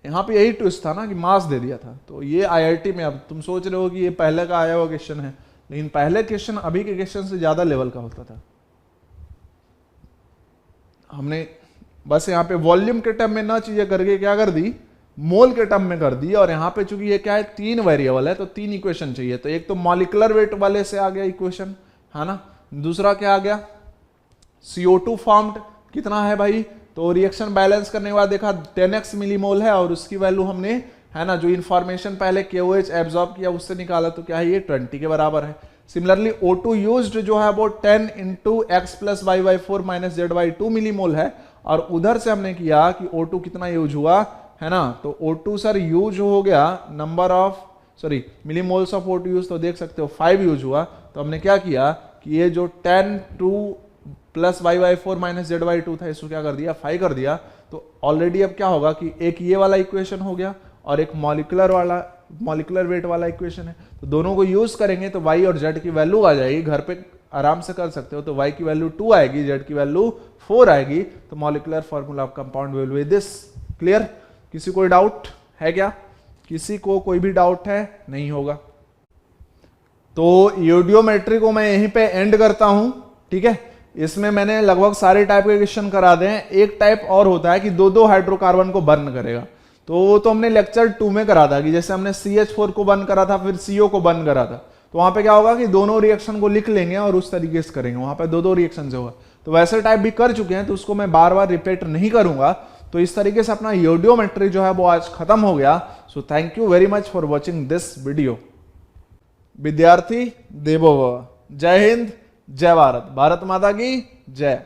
यहां पे यही ट्विस्ट था ना कि मास दे दिया था, तो ये IIT में, अब तुम सोच रहे हो कि ये पहले का आया हुआ क्वेश्चन है, लेकिन पहले क्वेश्चन अभी के क्वेश्चन से ज्यादा लेवल का होता था। हमने बस यहाँ पे वॉल्यूम के टर्म में ना चीजें करके क्या कर दी, मोल के टर्म में कर दी। और यहाँ पे चूंकि ये क्या है, 3 वेरिएबल है, तो 3 इक्वेशन चाहिए। तो एक तो मॉलिक्यूलर वेट वाले से आ गया इक्वेशन, है ना, दूसरा क्या आ गया, CO2 फॉर्म्ड कितना है भाई, तो रिएक्शन बैलेंस करने के बाद देखा 10x मिलीमोल है, और उसकी वैल्यू हमने, है ना, जो इंफॉर्मेशन पहले KOH एब्जॉर्ब किया उससे निकाला, तो क्या है, ये 20 के बराबर है। सिमिलरली O2 यूज्ड जो है वो 10 into x plus y by 4 minus z by 2 millimole है, और उधर से हमने किया कि O2 कितना यूज हुआ, है ना, तो O2 सर यूज हो गया, number of millimoles of O2 use, तो देख सकते हो 5 यूज हुआ। तो हमने क्या किया कि ये जो 10 2 plus y by 4 minus z by 2 था, इसको क्या कर दिया, 5 कर दिया। तो ऑलरेडी अब क्या होगा कि एक ये वाला इक्वेशन हो गया और एक मॉलिक्यूलर वेट वाला इक्वेशन है, तो दोनों को यूज करेंगे तो y और z की वैल्यू आ जाएगी, घर पे आराम से कर सकते हो। तो y की वैल्यू 2 आएगी, z की वैल्यू 4 आएगी, तो molecular formula of compound will be this. Clear, किसी कोई डाउट है क्या, किसी को कोई भी डाउट है, नहीं होगा तो यूडियोमेट्री को मैं यहीं पे एंड करता हूं, ठीक है। इसमें मैंने लगभग सारे टाइप के क्वेश्चन करा दे हैं। एक टाइप और होता है कि दो दो हाइड्रोकार्बन को बर्न करेगा, तो वो तो हमने लेक्चर 2 में करा था कि जैसे हमने CH4 को बर्न करा था फिर CO को बर्न करा था, तो वहां पे क्या होगा कि दोनों रिएक्शन को लिख लेंगे और उस तरीके से करेंगे, वहां पे दो दो रिएक्शन से होगा। तो वैसे टाइप भी कर चुके हैं, तो उसको मैं बार बार रिपीट नहीं करूंगा। तो इस तरीके से अपना योडियोमेट्री जो है वो आज खत्म हो गया। So thank you very much for watching this video. विद्यार्थी देवो भव। जय हिंद, जय भारत, भारत माता की जय।